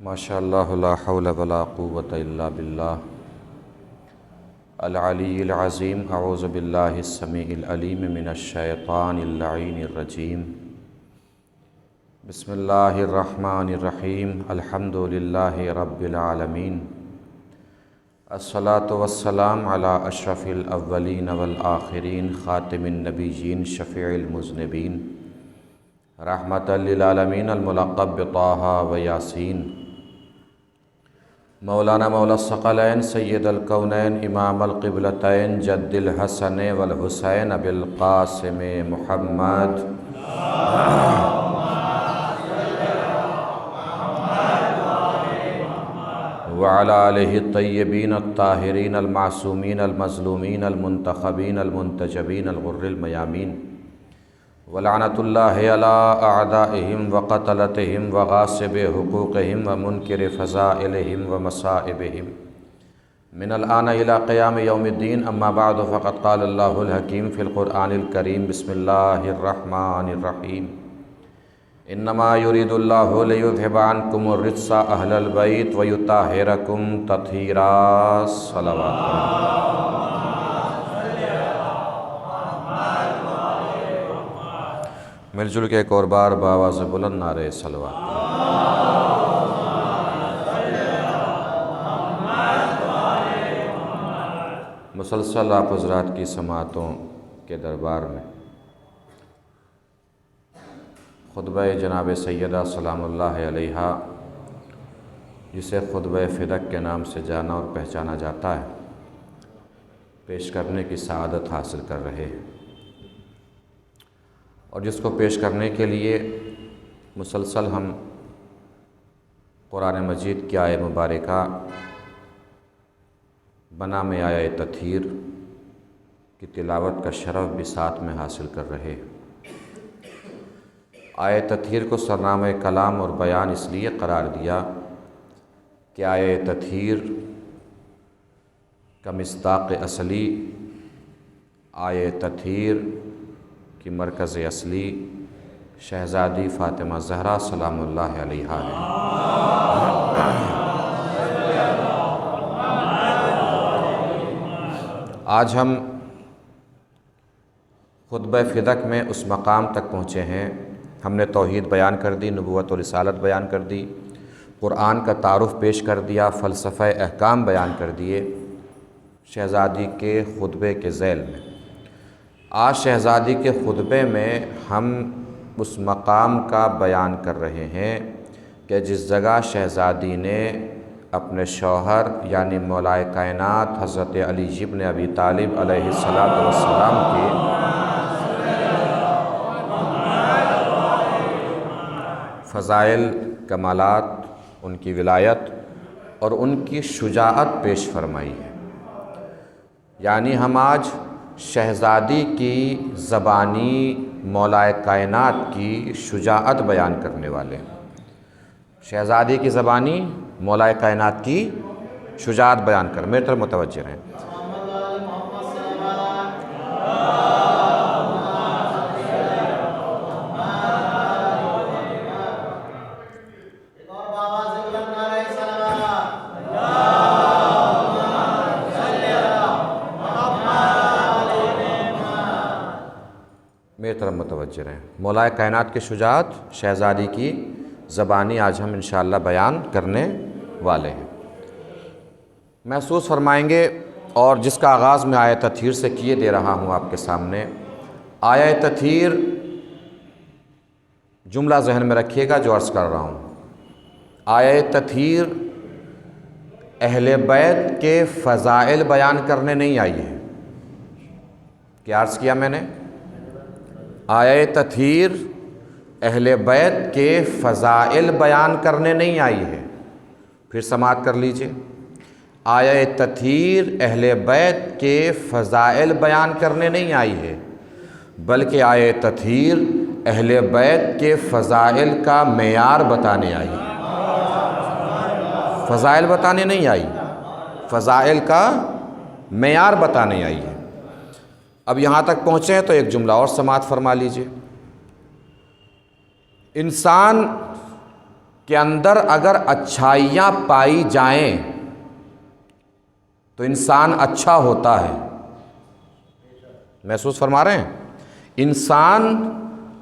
ماشاء اللہ لا حول ولا قوة الا باللہ العلی العظیم۔ اعوذ باللہ السمیع العلیم من الشیطان اللعین الرجیم۔ بسم اللہ الرحمن الرحیم۔ الحمد للہ رب العالمین، الصلاۃ والسلام علی اشرف الاولین والآخرین، خاتم النبیین، شفیع المذنبین، رحمۃ للعالمین، الملقب بطٰہٰ و یاسین، مولانا مولا الثقلین، سید الکونین، امام القبلتین، جد الحسن والحسین، ابی القاسم محمد وعلی آلہ الطیبین الطاہرین المعصومین المظلومین المنتخبین المنتجبین الغر المیامین، ولعنۃ اللہ علی اعدائہم وقتلتہم وغاصب حقوقہم ومنکر فضائلہم ومصائبہم من الآن الی قیام یوم الدین۔ اما بعد فقد قال اللہ الحکیم فی القرآن الکریم۔ بسم اللہ الرحمن الرحیم۔ انما یرید اللہ لیذھب عنکم الرجس اہل البیت ویطہرکم تطہیرا۔ صلوات۔ مل جل کے ایک اور بار بآواز بلند نعرہ صلوات۔ مسلسل آپ حضرات کی سماعتوں کے دربار میں خطبہ جناب سیدہ سلام اللہ علیہا، جسے خطبہ فدق کے نام سے جانا اور پہچانا جاتا ہے، پیش کرنے کی سعادت حاصل کر رہے ہیں، اور جس کو پیش کرنے کے لیے مسلسل ہم قرآن مجید کی آیہ مبارکہ بنام آیہ تطہیر کی تلاوت کا شرف بھی ساتھ میں حاصل کر رہے ہیں۔ آیہ تطہیر کو سرنامہ کلام اور بیان اس لیے قرار دیا کہ آیہ تطہیر کا مصداق اصلی، آیہ تطہیر کی مرکز اصلی شہزادی فاطمہ زہرا سلام اللہ علیہا ہے۔ آج ہم خطبہ فدق میں اس مقام تک پہنچے ہیں۔ ہم نے توحید بیان کر دی، نبوت و رسالت بیان کر دی، قرآن کا تعارف پیش کر دیا، فلسفہ احکام بیان کر دیے شہزادی کے خطبے کے ذیل میں۔ آج شہزادی کے خطبے میں ہم اس مقام کا بیان کر رہے ہیں کہ جس جگہ شہزادی نے اپنے شوہر یعنی مولائے کائنات حضرت علی بن ابی طالب علیہ السلام کے فضائل، کمالات، ان کی ولایت اور ان کی شجاعت پیش فرمائی ہے۔ یعنی ہم آج شہزادی کی زبانی مولائے کائنات کی شجاعت بیان کرنے والے ہیں۔ شہزادی کی زبانی مولائے کائنات کی شجاعت بیان کر، میری طرف متوجہ رہیں۔ میری طرف متوجہ رہیں۔ مولائے کائنات کی شجاعت شہزادی کی زبانی آج ہم انشاءاللہ بیان کرنے والے ہیں۔ محسوس فرمائیں گے، اور جس کا آغاز میں آیہ تطہیر سے کیے دے رہا ہوں آپ کے سامنے۔ آیہ تطہیر جملہ ذہن میں رکھیے گا جو عرض کر رہا ہوں۔ آیہ تطہیر اہل بیت کے فضائل بیان کرنے نہیں آئی ہے۔ کیا عرض کیا میں نے؟ آیہ تطہیر اہل بیت کے فضائل بیان کرنے نہیں آئی ہے۔ پھر سماعت کر لیجئے۔ آیہ تطہیر اہل بیت کے فضائل بیان کرنے نہیں آئی ہے، بلکہ آیہ تطہیر اہل بیت کے فضائل کا معیار بتانے آئی ہے۔ فضائل بتانے نہیں آئی، فضائل کا معیار بتانے آئی ہے۔ اب یہاں تک پہنچے ہیں تو ایک جملہ اور سماعت فرما لیجئے۔ انسان کہ اندر اگر اچھائیاں پائی جائیں تو انسان اچھا ہوتا ہے. محسوس فرما رہے ہیں؟ انسان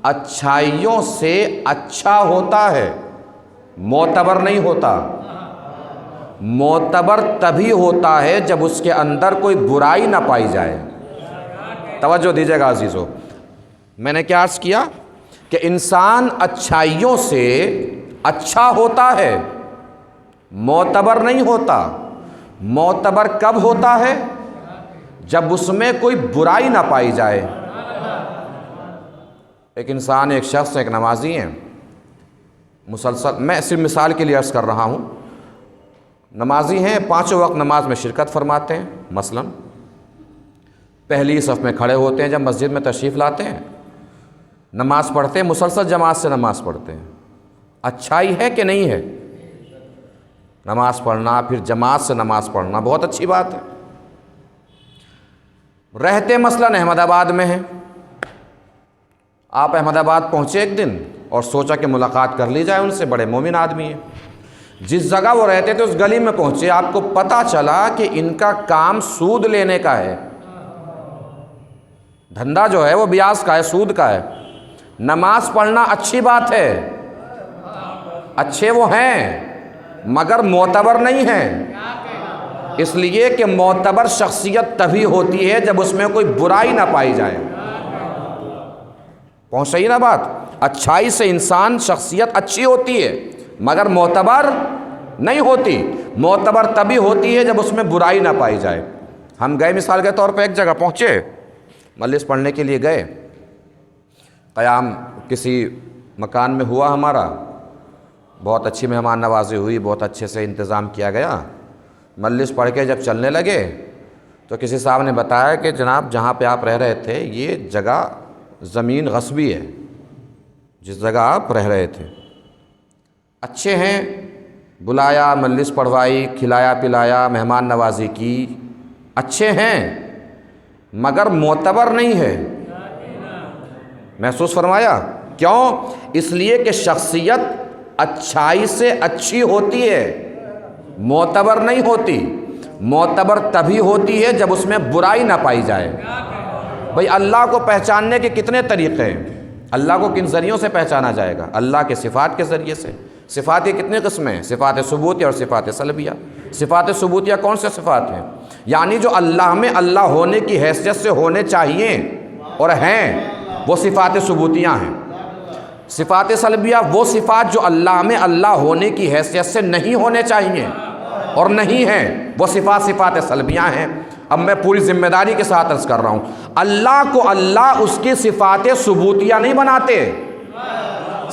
اچھائیوں سے اچھا ہوتا ہے، معتبر نہیں ہوتا. معتبر تبھی ہوتا ہے جب اس کے اندر کوئی برائی نہ پائی جائے. توجہ دیجیے گا عزیزو، میں نے کیا عرض کیا کہ انسان اچھائیوں سے اچھا ہوتا ہے، معتبر نہیں ہوتا. معتبر کب ہوتا ہے؟ جب اس میں کوئی برائی نہ پائی جائے. ایک انسان، ایک شخص، ایک نمازی ہیں، مسلسل، میں صرف مثال کے لیے عرض کر رہا ہوں، نمازی ہیں، 5 وقت نماز میں شرکت فرماتے ہیں، مثلا پہلی صف میں کھڑے ہوتے ہیں جب مسجد میں تشریف لاتے ہیں، نماز پڑھتے ہیں، مسلسل جماعت سے نماز پڑھتے ہیں. اچھائی ہے کہ نہیں ہے؟ نماز پڑھنا، پھر جماعت سے نماز پڑھنا بہت اچھی بات ہے. رہتے مثلاً احمد آباد میں ہیں، آپ احمد آباد پہنچے ایک دن اور سوچا کہ ملاقات کر لی جائے ان سے، بڑے مومن آدمی ہیں. جس جگہ وہ رہتے تھے اس گلی میں پہنچے، آپ کو پتہ چلا کہ ان کا کام سود لینے کا ہے. دھندا جو ہے وہ بیاض کا ہے، سود کا ہے. نماز پڑھنا اچھی بات ہے، اچھے وہ ہیں، مگر معتبر نہیں ہیں. اس لیے کہ معتبر شخصیت تبھی ہوتی ہے جب اس میں کوئی برائی نہ پائی جائے. پہنچ رہی نا بات؟ اچھائی سے انسان شخصیت اچھی ہوتی ہے مگر معتبر نہیں ہوتی. معتبر تبھی ہوتی ہے جب اس میں برائی نہ پائی جائے. ہم گئے مثال کے طور پہ ایک جگہ پہنچے، مجلس پڑھنے کے لیے گئے، قیام کسی مکان میں ہوا ہمارا، بہت اچھی مہمان نوازی ہوئی، بہت اچھے سے انتظام کیا گیا. مجلس پڑھ کے جب چلنے لگے تو کسی صاحب نے بتایا کہ جناب جہاں پہ آپ رہ رہے تھے یہ جگہ زمین غصبی ہے، جس جگہ آپ رہ رہے تھے. اچھے ہیں، بلایا، مجلس پڑھوائی، کھلایا پلایا، مہمان نوازی کی، اچھے ہیں مگر معتبر نہیں ہے. محسوس فرمایا؟ کیوں؟ اس لیے کہ شخصیت اچھائی سے اچھی ہوتی ہے، معتبر نہیں ہوتی. معتبر تبھی ہوتی ہے جب اس میں برائی نہ پائی جائے. بھئی اللہ کو پہچاننے کے کتنے طریقے ہیں؟ اللہ کو کن ذریعوں سے پہچانا جائے گا؟ اللہ کے صفات کے ذریعے سے. صفات کی کتنے قسمیں ہیں؟ صفات ثبوتیہ اور صفات سلبیہ. صفات ثبوتیہ کون سے صفات ہیں؟ یعنی جو اللہ میں اللہ ہونے کی حیثیت سے ہونے چاہیے اور ہیں، وہ صفات ثبوتیہ ہیں. صفات سلبیہ وہ صفات جو اللہ میں اللہ ہونے کی حیثیت سے نہیں ہونے چاہیے اور نہیں ہیں، وہ صفات سلبیہ ہیں. اب میں پوری ذمہ داری کے ساتھ عرض کر رہا ہوں، اللہ کو اللہ اس کی صفات ثبوتیہ نہیں بناتے،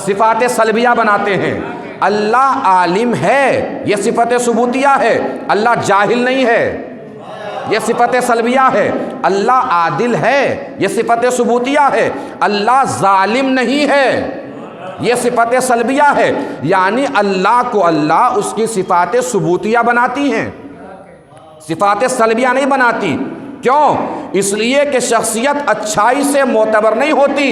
صفات سلبیہ بناتے ہیں. اللہ عالم ہے، یہ صفت ثبوتیہ ہے. اللہ جاہل نہیں ہے، یہ صفت سلبیہ ہے. اللہ عادل ہے، یہ صفت ثبوتیہ ہے. اللہ ظالم نہیں ہے، یہ صفت سلبیہ ہے. یعنی اللہ کو اللہ اس کی صفات ثبوتیہ بناتی ہیں، صفات سلبیہ نہیں بناتی. کیوں؟ اس لیے کہ شخصیت اچھائی سے معتبر نہیں ہوتی.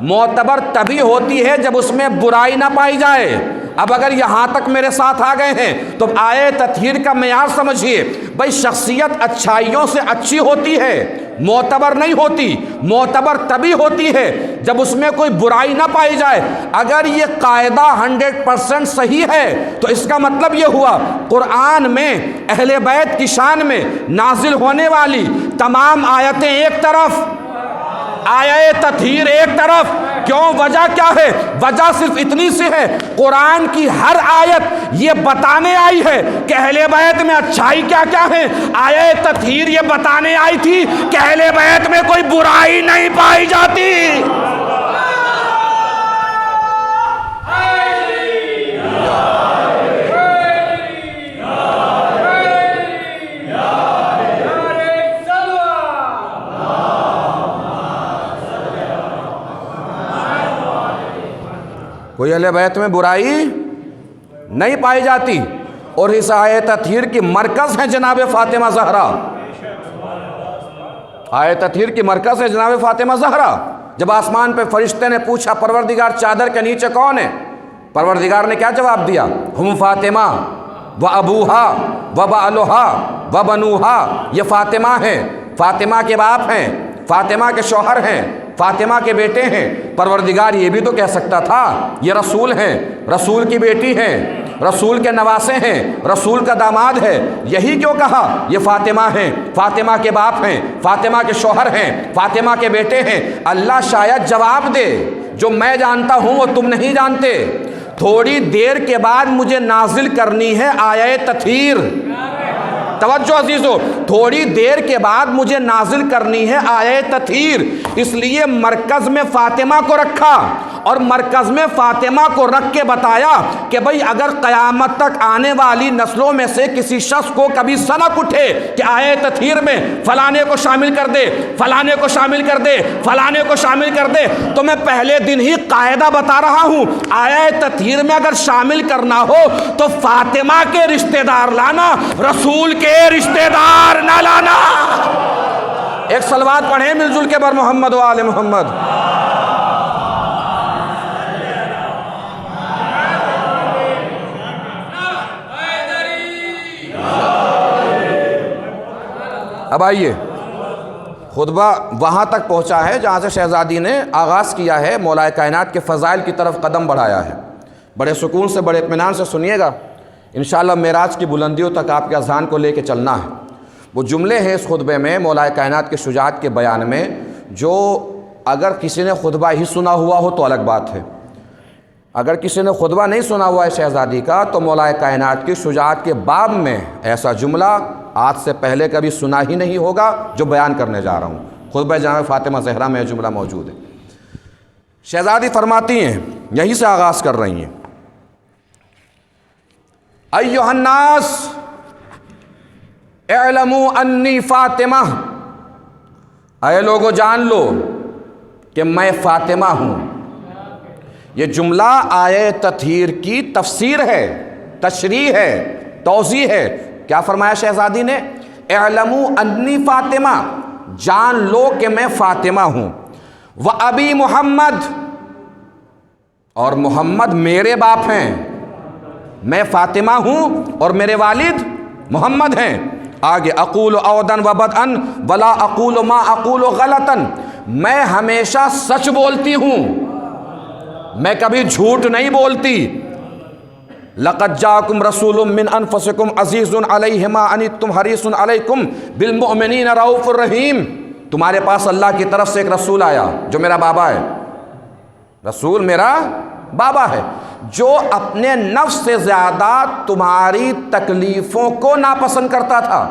معتبر تبھی ہوتی ہے جب اس میں برائی نہ پائی جائے. اب اگر یہاں تک میرے ساتھ آ گئے ہیں تو آیے تطہیر کا معیار سمجھیے. بھئی شخصیت اچھائیوں سے اچھی ہوتی ہے، معتبر نہیں ہوتی. معتبر تبھی ہوتی ہے جب اس میں کوئی برائی نہ پائی جائے. اگر یہ قاعدہ 100% صحیح ہے تو اس کا مطلب یہ ہوا قرآن میں اہل بیت کی شان میں نازل ہونے والی تمام آیتیں ایک طرف، آیہ تطہیر ایک طرف. کیوں؟ وجہ کیا ہے؟ وجہ صرف اتنی سی ہے، قرآن کی ہر آیت یہ بتانے آئی ہے کہ اہل بیت میں اچھائی کیا کیا ہے. آیہ تطہیر یہ بتانے آئی تھی کہ اہل بیت میں کوئی برائی نہیں پائی جاتی. کوئی اہل بیت میں برائی نہیں پائی جاتی. اور اس آیہ تطہیر کی مرکز ہے جناب فاطمہ زہرا. آیہ تطہیر کی مرکز ہے جناب فاطمہ زہرا. جب آسمان پہ فرشتے نے پوچھا پروردگار چادر کے نیچے کون ہے؟ پروردگار نے کیا جواب دیا؟ ہم فاطمہ و ابوہا و بعلہا و بنوہا، یہ فاطمہ ہیں، فاطمہ کے باپ ہیں، فاطمہ کے شوہر ہیں، فاطمہ کے بیٹے ہیں۔ پروردگار یہ بھی تو کہہ سکتا تھا یہ رسول ہیں، رسول کی بیٹی ہیں، رسول کے نواسے ہیں، رسول کا داماد ہے۔ یہی کیوں کہا یہ فاطمہ ہیں، فاطمہ کے باپ ہیں، فاطمہ کے شوہر ہیں، فاطمہ کے بیٹے ہیں؟ اللہ شاید جواب دے جو میں جانتا ہوں وہ تم نہیں جانتے۔ تھوڑی دیر کے بعد مجھے نازل کرنی ہے آیہ تطہیر۔ توجہ عزیزو، تھوڑی دیر کے بعد مجھے نازل کرنی ہے آیہ تطہیر، اس لیے مرکز میں فاطمہ کو رکھا، اور مرکز میں فاطمہ کو رکھ کے بتایا کہ بھئی اگر قیامت تک آنے والی نسلوں میں سے کسی شخص کو کبھی سنک اٹھے کہ آیہ تطہیر میں فلانے کو شامل کر دے، فلانے کو شامل کر دے، فلانے کو شامل کر دے، تو میں پہلے دن ہی قاعدہ بتا رہا ہوں، آیہ تطہیر میں اگر شامل کرنا ہو تو فاطمہ کے رشتہ دار لانا، رسول کے رشتہ دار نہ لانا۔ ایک صلوات پڑھیں مل جل کے بر محمد و آل محمد۔ اب آئیے، خطبہ وہاں تک پہنچا ہے جہاں سے شہزادی نے آغاز کیا ہے، مولا کائنات کے فضائل کی طرف قدم بڑھایا ہے۔ بڑے سکون سے، بڑے اطمینان سے سنیے گا، انشاءاللہ معراج کی بلندیوں تک آپ کے اذہان کو لے کے چلنا ہے۔ وہ جملے ہیں اس خطبے میں مولا کائنات کے شجاعت کے بیان میں، جو اگر کسی نے خطبہ ہی سنا ہوا ہو تو الگ بات ہے، اگر کسی نے خطبہ نہیں سنا ہوا ہے شہزادی کا تو مولا کائنات کی شجاعت کے باب میں ایسا جملہ آج سے پہلے کبھی سنا ہی نہیں ہوگا جو بیان کرنے جا رہا ہوں۔ خطبہ جناب فاطمہ زہرا میں یہ جملہ موجود ہے۔ شہزادی فرماتی ہیں، یہیں سے آغاز کر رہی ہیں، ایھا الناس اعلموا انی فاطمہ، اے لوگو جان لو کہ میں فاطمہ ہوں۔ یہ جملہ آیہ تطہیر کی تفسیر ہے، تشریح ہے، توضیح ہے۔ کیا فرمایا شہزادی نے؟ اعلموا انی فاطمہ، جان لو کہ میں فاطمہ ہوں، وابی محمد، اور محمد میرے باپ ہیں، میں فاطمہ ہوں اور میرے والد محمد ہیں۔ آگے، اقول عودن و بدءن ولا اقول ما اقول غلطا، میں ہمیشہ سچ بولتی ہوں، میں کبھی جھوٹ نہیں بولتی۔ لقد جاءکم رسول من انفسکم عزیز علیہ ما عنتم حریص علیکم بالمؤمنین رؤوف الرحیم، تمہارے پاس اللہ کی طرف سے ایک رسول آیا جو میرا بابا ہے، رسول میرا بابا ہے، جو اپنے نفس سے زیادہ تمہاری تکلیفوں کو ناپسند کرتا تھا۔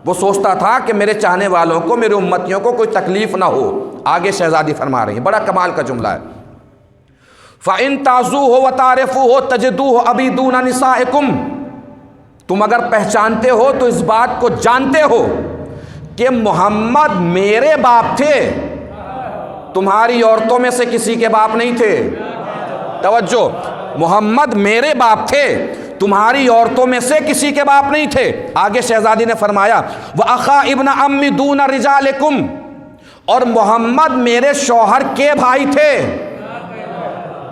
وہ سوچتا تھا کہ میرے چاہنے والوں کو، میرے امتیوں کو کوئی تکلیف نہ ہو۔ آگے شہزادی فرما رہی ہیں، بڑا کمال کا جملہ ہے، فَإِن تَعْزُوهُ وَتَعْرِفُوهُ تَجِدُوهُ أَبِي دُونَ نِسَائِكُمْ، تم اگر پہچانتے ہو تو اس بات کو جانتے ہو کہ محمد میرے باپ تھے، تمہاری عورتوں میں سے کسی کے باپ نہیں تھے۔ توجہ، محمد میرے باپ تھے، تمہاری عورتوں میں سے کسی کے باپ نہیں تھے۔ آگے شہزادی نے فرمایا وَأَخَا ابْنَ عَمِّ دُونَ رِجَالِكُمْ، اور محمد میرے شوہر کے بھائی تھے،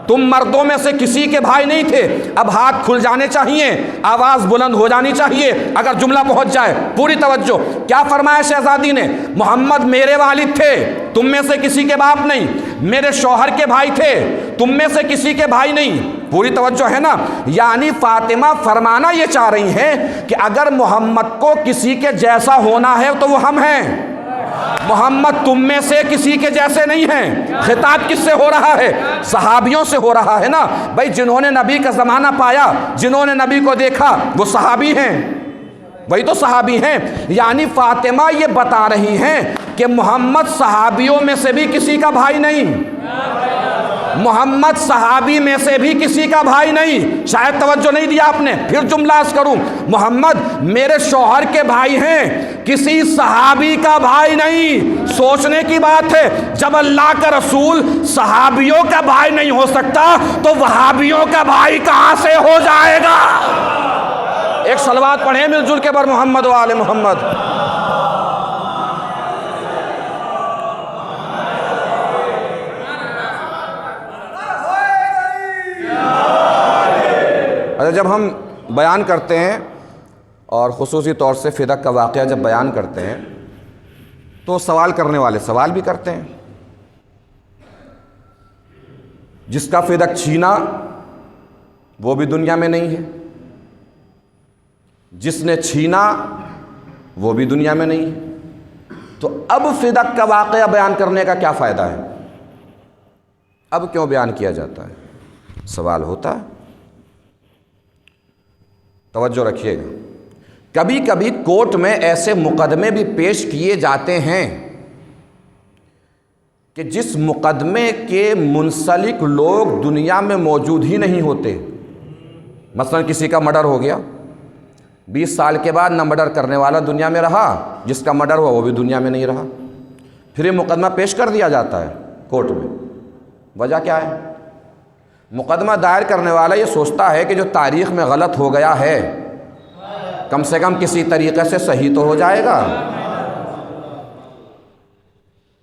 تم مردوں میں سے کسی کے بھائی نہیں تھے۔ اب ہاتھ کھل جانے چاہیے، آواز بلند ہو جانی چاہیے اگر جملہ پہنچ جائے۔ پوری توجہ، کیا فرمایا شہزادی نے؟ محمد میرے والد تھے، تم میں سے کسی کے باپ نہیں، میرے شوہر کے بھائی تھے، تم میں سے کسی کے بھائی نہیں۔ پوری توجہ ہے نا؟ یعنی فاطمہ فرمانا یہ چاہ رہی ہیں کہ اگر محمد کو کسی کے جیسا ہونا ہے تو وہ ہم ہیں، محمد تم میں سے کسی کے جیسے نہیں ہیں۔ خطاب کس سے ہو رہا ہے؟ صحابیوں سے ہو رہا ہے نا بھائی، جنہوں نے نبی کا زمانہ پایا، جنہوں نے نبی کو دیکھا، وہ صحابی ہیں، وہی تو صحابی ہیں۔ یعنی فاطمہ یہ بتا رہی ہیں کہ محمد صحابیوں میں سے بھی کسی کا بھائی نہیں، محمد صحابی میں سے بھی کسی کا بھائی نہیں۔ شاید توجہ نہیں دیا آپ نے، پھر جملہ عرض کروں، محمد میرے شوہر کے بھائی ہیں، کسی صحابی کا بھائی نہیں۔ سوچنے کی بات ہے، جب اللہ کا رسول صحابیوں کا بھائی نہیں ہو سکتا تو وہابیوں کا بھائی کہاں سے ہو جائے گا؟ ایک صلوات پڑھیں مل جل کے بر محمد و آل محمد۔ اچھا، جب ہم بیان کرتے ہیں اور خصوصی طور سے فدق کا واقعہ جب بیان کرتے ہیں تو سوال کرنے والے سوال بھی کرتے ہیں، جس کا فدق چھینا وہ بھی دنیا میں نہیں ہے، جس نے چھینا وہ بھی دنیا میں نہیں ہے، تو اب فدق کا واقعہ بیان کرنے کا کیا فائدہ ہے؟ اب کیوں بیان کیا جاتا ہے؟ سوال ہوتا ہے۔ توجہ رکھیے گا، کبھی کبھی کورٹ میں ایسے مقدمے بھی پیش کیے جاتے ہیں کہ جس مقدمے کے منسلک لوگ دنیا میں موجود ہی نہیں ہوتے۔ مثلا کسی کا مرڈر ہو گیا، 20 سال کے بعد نہ مرڈر کرنے والا دنیا میں رہا، جس کا مرڈر ہوا وہ بھی دنیا میں نہیں رہا، پھر یہ مقدمہ پیش کر دیا جاتا ہے کورٹ میں۔ وجہ کیا ہے؟ مقدمہ دائر کرنے والا یہ سوچتا ہے کہ جو تاریخ میں غلط ہو گیا ہے کم سے کم کسی طریقے سے صحیح تو ہو جائے گا۔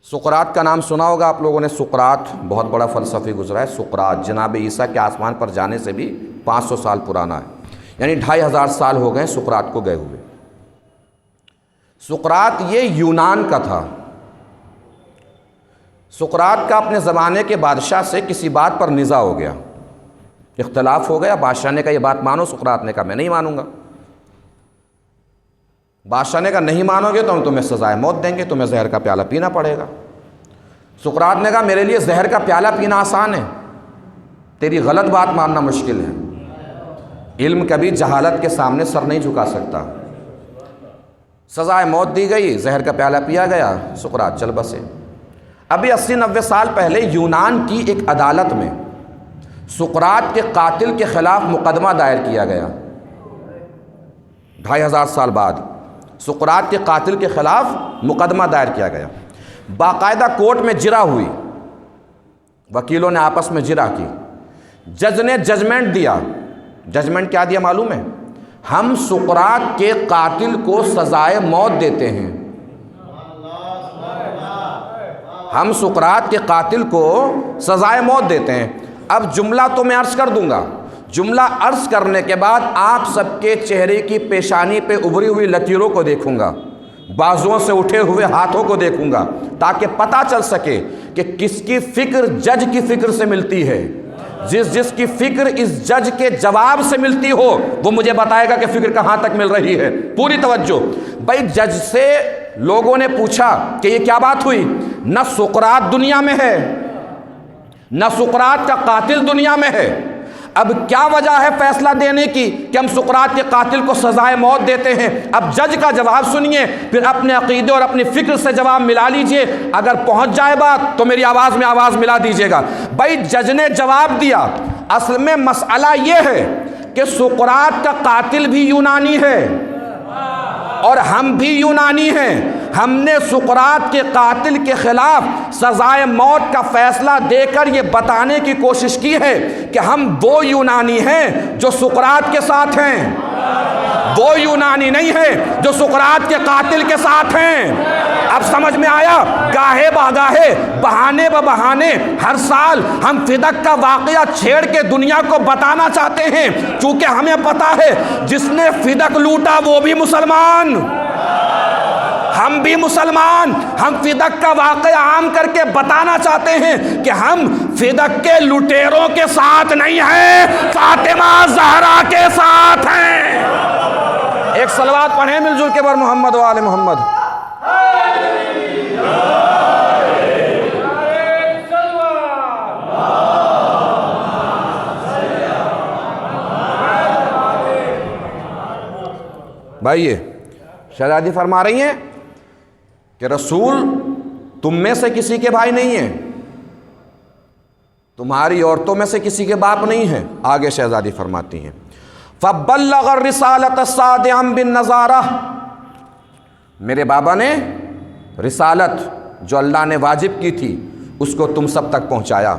سقراط کا نام سنا ہوگا آپ لوگوں نے۔ سقراط بہت بڑا فلسفی گزرا ہے۔ سقراط جناب عیسیٰ کے آسمان پر جانے سے بھی 500 سال پرانا ہے، یعنی 2500 سال ہو گئے سقراط کو گئے ہوئے۔ سقراط یہ یونان کا تھا۔ سقراط کا اپنے زمانے کے بادشاہ سے کسی بات پر نزاع ہو گیا، اختلاف ہو گیا۔ بادشاہ نے کہا یہ بات مانو، سقراط نے کہا میں نہیں مانوں گا۔ بادشاہ نے کہا نہیں مانو گے تو ہم تمہیں سزائے موت دیں گے، تمہیں زہر کا پیالہ پینا پڑے گا۔ سقراط نے کہا میرے لیے زہر کا پیالہ پینا آسان ہے، تیری غلط بات ماننا مشکل ہے۔ علم کبھی جہالت کے سامنے سر نہیں جھکا سکتا۔ سزائے موت دی گئی، زہر کا پیالہ پیا گیا، سقراط چل بسے۔ ابھی 80-90 سال پہلے یونان کی ایک عدالت میں سقراط کے قاتل کے خلاف مقدمہ دائر کیا گیا۔ 2500 سال بعد سقراط کے قاتل کے خلاف مقدمہ دائر کیا گیا۔ باقاعدہ کورٹ میں جرا ہوئی، وکیلوں نے آپس میں جرا کی، جج نے ججمنٹ دیا۔ ججمنٹ کیا دیا معلوم ہے؟ ہم سقراط کے قاتل کو سزائے موت دیتے ہیں۔ ہم سقراط کے قاتل کو سزائے موت دیتے ہیں۔ اب جملہ تو میں عرض کر دوں گا، جملہ عرض کرنے کے بعد آپ سب کے چہرے کی پیشانی پہ ابھری ہوئی لکیروں کو دیکھوں گا، بازوؤں سے اٹھے ہوئے ہاتھوں کو دیکھوں گا، تاکہ پتہ چل سکے کہ کس کی فکر جج کی فکر سے ملتی ہے۔ جس کی فکر اس جج کے جواب سے ملتی ہو وہ مجھے بتائے گا کہ فکر کہاں تک مل رہی ہے۔ پوری توجہ۔ بھائی جج سے لوگوں نے پوچھا کہ یہ کیا بات ہوئی؟ نہ سقراط دنیا میں ہے، نہ سقراط کا قاتل دنیا میں ہے، اب کیا وجہ ہے فیصلہ دینے کی کہ ہم سقراط کے قاتل کو سزائے موت دیتے ہیں؟ اب جج کا جواب سنیے، پھر اپنے عقیدے اور اپنی فکر سے جواب ملا لیجئے۔ اگر پہنچ جائے بات تو میری آواز میں آواز ملا دیجئے گا۔ بھائی جج نے جواب دیا، اصل میں مسئلہ یہ ہے کہ سقراط کا قاتل بھی یونانی ہے اور ہم بھی یونانی ہیں۔ ہم نے سقراط کے قاتل کے خلاف سزائے موت کا فیصلہ دے کر یہ بتانے کی کوشش کی ہے کہ ہم وہ یونانی ہیں جو سقراط کے ساتھ ہیں، وہ یونانی نہیں ہے جو سقراط کے قاتل کے ساتھ ہیں۔ اب سمجھ میں آیا؟ گاہے باگاہے، بہانے بہانے ہر سال ہم فدق کا واقعہ چھیڑ کے دنیا کو بتانا چاہتے ہیں، چونکہ ہمیں پتا ہے جس نے فدق لوٹا وہ بھی مسلمان، ہم بھی مسلمان۔ ہم فدق کا واقعہ عام کر کے بتانا چاہتے ہیں کہ ہم فدق کے لٹیروں کے ساتھ نہیں ہیں، فاطمہ زہرا کے ساتھ ہیں۔ ایک صلوات پڑھیں مل جل کے بر محمد و آل محمد۔ بھائی یہ شہزادی فرما رہی ہیں کہ رسول تم میں سے کسی کے بھائی نہیں ہیں، تمہاری عورتوں میں سے کسی کے باپ نہیں ہیں۔ آگے شہزادی فرماتی ہیں فَبَلَّغَ الرِّسَالَةَ صَادِعًا بِالنَّظَارَةِ، میرے بابا نے رسالت جو اللہ نے واجب کی تھی اس کو تم سب تک پہنچایا۔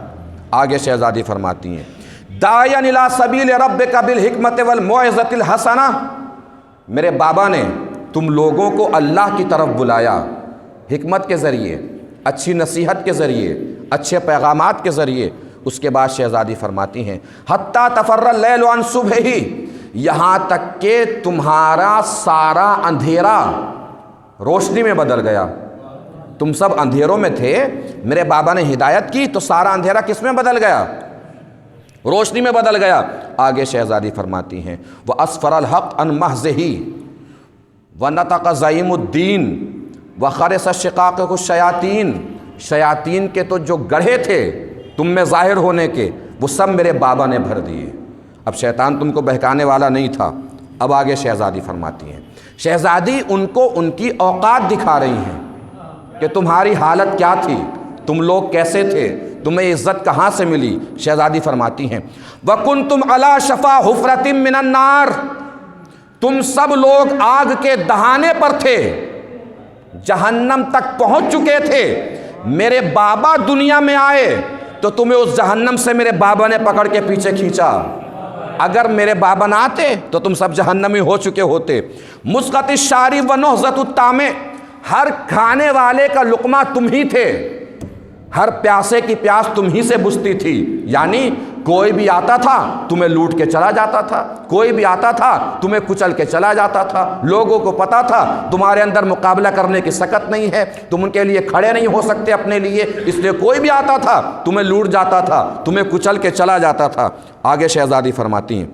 آگے شہزادی فرماتی ہیں داعیاً الی سبیل ربک بالحکمۃ والموعظۃ الحسنہ، میرے بابا نے تم لوگوں کو اللہ کی طرف بلایا، حکمت کے ذریعے، اچھی نصیحت کے ذریعے، اچھے پیغامات کے ذریعے اس کے بعد شہزادی فرماتی ہیں حتیٰ تفر اللیل عن صبحہ، یہاں تک کہ تمہارا سارا اندھیرا روشنی میں بدل گیا۔ تم سب اندھیروں میں تھے، میرے بابا نے ہدایت کی تو سارا اندھیرا کس میں بدل گیا؟ روشنی میں بدل گیا۔ آگے شہزادی فرماتی ہیں وَأَسْفَرَ الْحَقَّ عَنْ مَحْضِهِ وَنَطَقَ زَعِیمُ الدِّینِ وَخَرِسَ الشِّقَاقِقُ الشَّیَاطِینِ، شیاطین کے تو جو گڑھے تھے تم میں ظاہر ہونے کے، وہ سب میرے بابا نے بھر دیے۔ اب شیطان تم کو بہکانے والا نہیں تھا۔ اب آگے شہزادی فرماتی ہیں، شہزادی ان کو ان کی اوقات دکھا رہی ہیں کہ تمہاری حالت کیا تھی، تم لوگ کیسے تھے، تمہیں عزت کہاں سے ملی۔ شہزادی فرماتی ہیں وَكُنْتُمْ عَلَى شَفَا حُفْرَةٍ مِّنَ النَّارِ، تم سب لوگ آگ کے دہانے پر تھے، جہنم تک پہنچ چکے تھے۔ میرے بابا دنیا میں آئے تو تمہیں اس جہنم سے میرے بابا نے پکڑ کے پیچھے کھینچا۔ اگر میرے بابا نہ آتے تو تم سب جہنمی ہو چکے ہوتے۔ مُسْقَطِ الشَّارِبِ وَنُحْزَةُ الطَّامِ، ہر کھانے والے کا لقمہ تم ہی تھے، ہر پیاسے کی پیاس تم ہی سے بجھتی تھی۔ یعنی کوئی بھی آتا تھا تمہیں لوٹ کے چلا جاتا تھا، کوئی بھی آتا تھا تمہیں کچل کے چلا جاتا تھا۔ لوگوں کو پتا تھا تمہارے اندر مقابلہ کرنے کی سکت نہیں ہے، تم ان کے لیے کھڑے نہیں ہو سکتے اپنے لیے، اس لیے کوئی بھی آتا تھا تمہیں لوٹ جاتا تھا، تمہیں کچل کے چلا جاتا تھا۔ آگے شہزادی فرماتی ہیں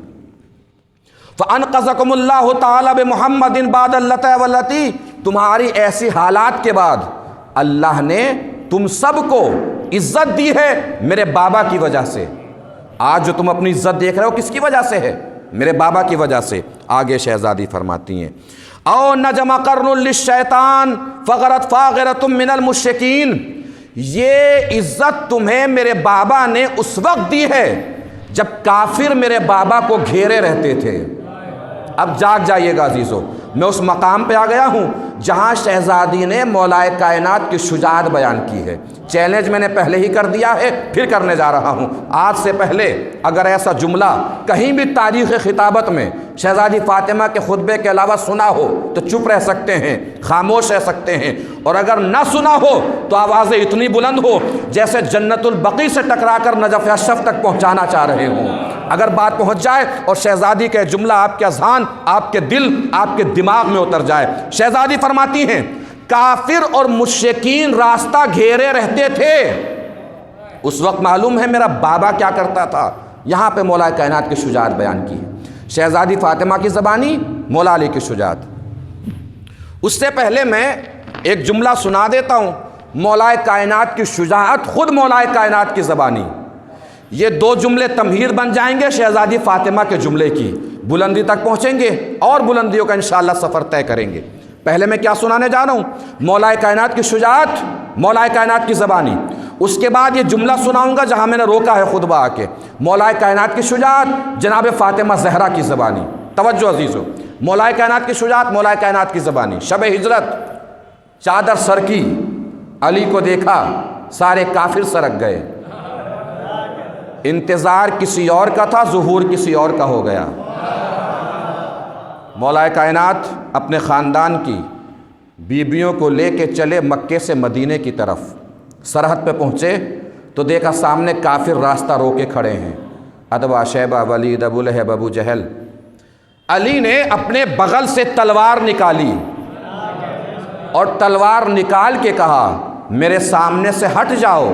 فَأَنْقَذَكُمُ اللَّهُ تَعَالَى بِمُحَمَّدٍ بَعْدَ اللَّتَى وَالَّتِي، تمہاری ایسی حالات کے بعد اللہ نے تم سب کو عزت دی ہے میرے بابا کی وجہ سے۔ آج جو تم اپنی عزت دیکھ رہے ہو کس کی وجہ سے ہے؟ میرے بابا کی وجہ سے۔ آگے شہزادی فرماتی ہیں او نجم قرن للشیطان فغرت فاغرۃ من المشرکین، یہ عزت تمہیں میرے بابا نے اس وقت دی ہے جب کافر میرے بابا کو گھیرے رہتے تھے۔ اب جاگ جائیے گا عزیزو، میں اس مقام پہ آ گیا ہوں جہاں شہزادی نے مولائے کائنات کی شجاعت بیان کی ہے۔ چیلنج میں نے پہلے ہی کر دیا ہے، پھر کرنے جا رہا ہوں۔ آج سے پہلے اگر ایسا جملہ کہیں بھی تاریخ خطابت میں شہزادی فاطمہ کے خطبے کے علاوہ سنا ہو تو چپ رہ سکتے ہیں، خاموش رہ سکتے ہیں، اور اگر نہ سنا ہو تو آوازیں اتنی بلند ہو جیسے جنت البقیع سے ٹکرا کر نجف اشرف تک پہنچانا چاہ رہے ہوں۔ اگر بات پہنچ جائے اور شہزادی کا جملہ آپ کے اذہان، آپ کے دل، آپ کے دماغ میں اتر جائے۔ شہزادی فرماتی ہیں کافر اور مشرکین راستہ گھیرے رہتے تھے، اس وقت معلوم ہے میرا بابا کیا کرتا تھا۔ یہاں پہ مولا کائنات کی شجاعت بیان کی ہے، شہزادی فاطمہ کی زبانی، مولا علی کی شجاعت۔ اس سے پہلے میں ایک جملہ سنا دیتا ہوں، مولا کائنات کی شجاعت خود مولا کائنات کی زبانی۔ یہ دو جملے تمہید بن جائیں گے شہزادی فاطمہ کے جملے کی، بلندی تک پہنچیں گے اور بلندیوں کا انشاءاللہ سفر طے کریں گے۔ پہلے میں کیا سنانے جا رہا ہوں؟ مولا کائنات کی شجاعت، مولا کائنات کی زبانی۔ اس کے بعد یہ جملہ سناؤں گا جہاں میں نے روکا ہے خطبہ آ کے، مولا کائنات کی شجاعت جناب فاطمہ زہرا کی زبانی۔ توجہ عزیزو، مولا کائنات کی شجاعت، مولا کائنات کی زبانی۔ شب ہجرت، چادر سر کی، علی کو دیکھا سارے کافر سرک گئے، انتظار کسی اور کا تھا، ظہور کسی اور کا ہو گیا۔ مولا کائنات اپنے خاندان کی بیبیوں کو لے کے چلے مکے سے مدینے کی طرف۔ سرحد پہ پہنچے تو دیکھا سامنے کافر راستہ روکے کھڑے ہیں، عتبہ، شیبہ، ولید، ابو لہب، ابو جہل۔ علی نے اپنے بغل سے تلوار نکالی اور تلوار نکال کے کہا میرے سامنے سے ہٹ جاؤ،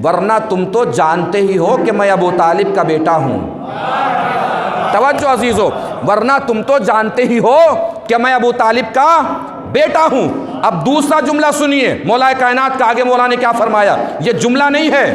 ورنہ تم تو جانتے ہی ہو کہ میں ابو طالب کا بیٹا ہوں۔ توجہ عزیزو، ورنہ تم تو جانتے ہی ہو کہ میں ابو طالب کا بیٹا ہوں۔ اب دوسرا جملہ سنیے مولا کائنات کا، آگے مولا نے کیا فرمایا۔ یہ جملہ نہیں ہے،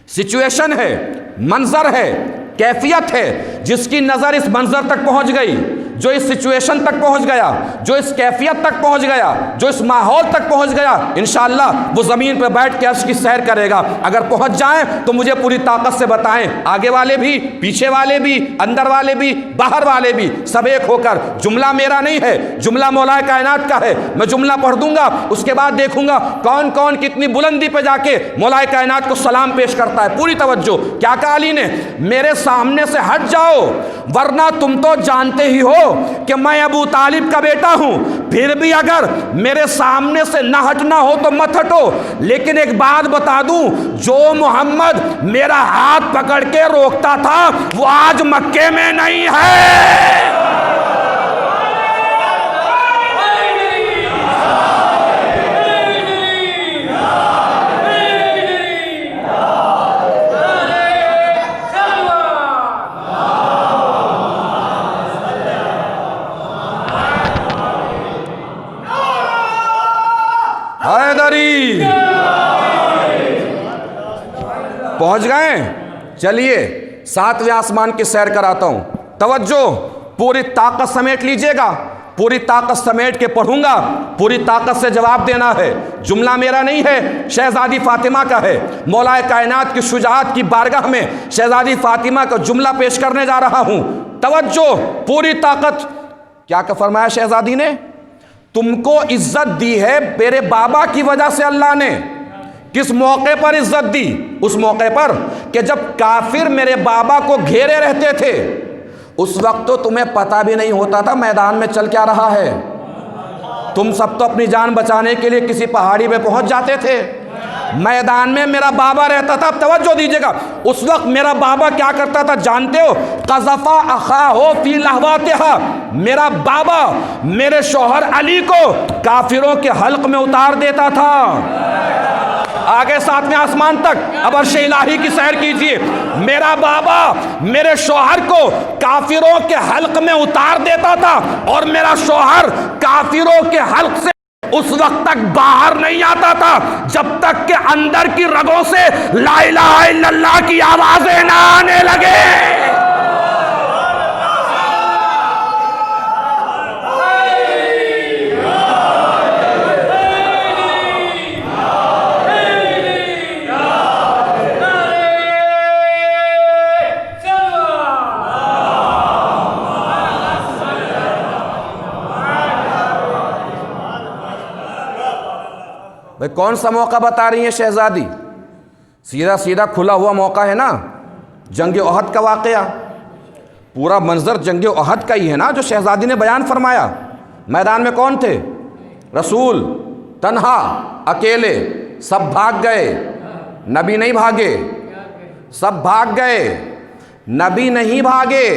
سچویشن ہے، منظر ہے، کیفیت ہے۔ جس کی نظر اس منظر تک پہنچ گئی، جو اس سچویشن تک پہنچ گیا، جو اس کیفیت تک پہنچ گیا، جو اس ماحول تک پہنچ گیا، انشاءاللہ وہ زمین پہ بیٹھ کے عرش کی سیر کرے گا۔ اگر پہنچ جائیں تو مجھے پوری طاقت سے بتائیں، آگے والے بھی، پیچھے والے بھی، اندر والے بھی، باہر والے بھی، سب ایک ہو کر۔ جملہ میرا نہیں ہے، جملہ مولا کائنات کا ہے۔ میں جملہ پڑھ دوں گا، اس کے بعد دیکھوں گا کون کون کتنی بلندی پہ جا کے مولا کائنات کو سلام پیش کرتا ہے۔ پوری توجہ۔ کیا کہا علی نے؟ میرے سامنے سے ہٹ جاؤ، ورنہ تم تو جانتے ہی ہو کہ میں ابو طالب کا بیٹا ہوں، پھر بھی اگر میرے سامنے سے نہ ہٹنا ہو تو مت ہٹو، لیکن ایک بات بتا دوں، جو محمد میرا ہاتھ پکڑ کے روکتا تھا وہ آج مکے میں نہیں ہے۔ حیدری پہنچ گئے؟ چلیے 7ویں آسمان کی سیر کراتا ہوں، توجہ، پوری طاقت سمیٹ لیجئے گا، پوری طاقت سمیٹ کے پڑھوں گا، پوری طاقت سے جواب دینا ہے، جملہ میرا نہیں ہے، شہزادی فاطمہ کا ہے، مولا کائنات کی شجاعت کی بارگاہ میں شہزادی فاطمہ کا جملہ پیش کرنے جا رہا ہوں، توجہ، پوری طاقت۔ کیا فرمایا شہزادی نے؟ تم کو عزت دی ہے میرے بابا کی وجہ سے اللہ نے۔ کس موقع پر عزت دی؟ اس موقع پر کہ جب کافر میرے بابا کو گھیرے رہتے تھے، اس وقت تو تمہیں پتہ بھی نہیں ہوتا تھا میدان میں چل کیا رہا ہے، تم سب تو اپنی جان بچانے کے لیے کسی پہاڑی پہ پہنچ جاتے تھے، میدان میں میرا بابا رہتا تھا۔ توجہ دیجیے گا، اس وقت میرا بابا کیا کرتا تھا جانتے ہو؟ قذفا اخاہ فی لہواتہا، میرا بابا میرے شوہر علی کو کافروں کے حلق میں اتار دیتا تھا۔ آگے 7ویں آسمان تک اب عرش الہی کی سیر کیجئے، میرا بابا میرے شوہر کو کافروں کے حلق میں اتار دیتا تھا، اور میرا شوہر کافروں کے حلق سے اس وقت تک باہر نہیں آتا تھا جب تک کہ اندر کی رگوں سے لا الہ الا اللہ کی آوازیں نہ آنے لگے۔ بھئی کون سا موقع بتا رہی ہیں شہزادی؟ سیدھا سیدھا کھلا ہوا موقع ہے نا، جنگ احد کا واقعہ، پورا منظر جنگ احد کا ہی ہے نا جو شہزادی نے بیان فرمایا۔ میدان میں کون تھے؟ رسول، تنہا، اکیلے، سب بھاگ گئے، نبی نہیں بھاگے، سب بھاگ گئے، نبی نہیں بھاگے،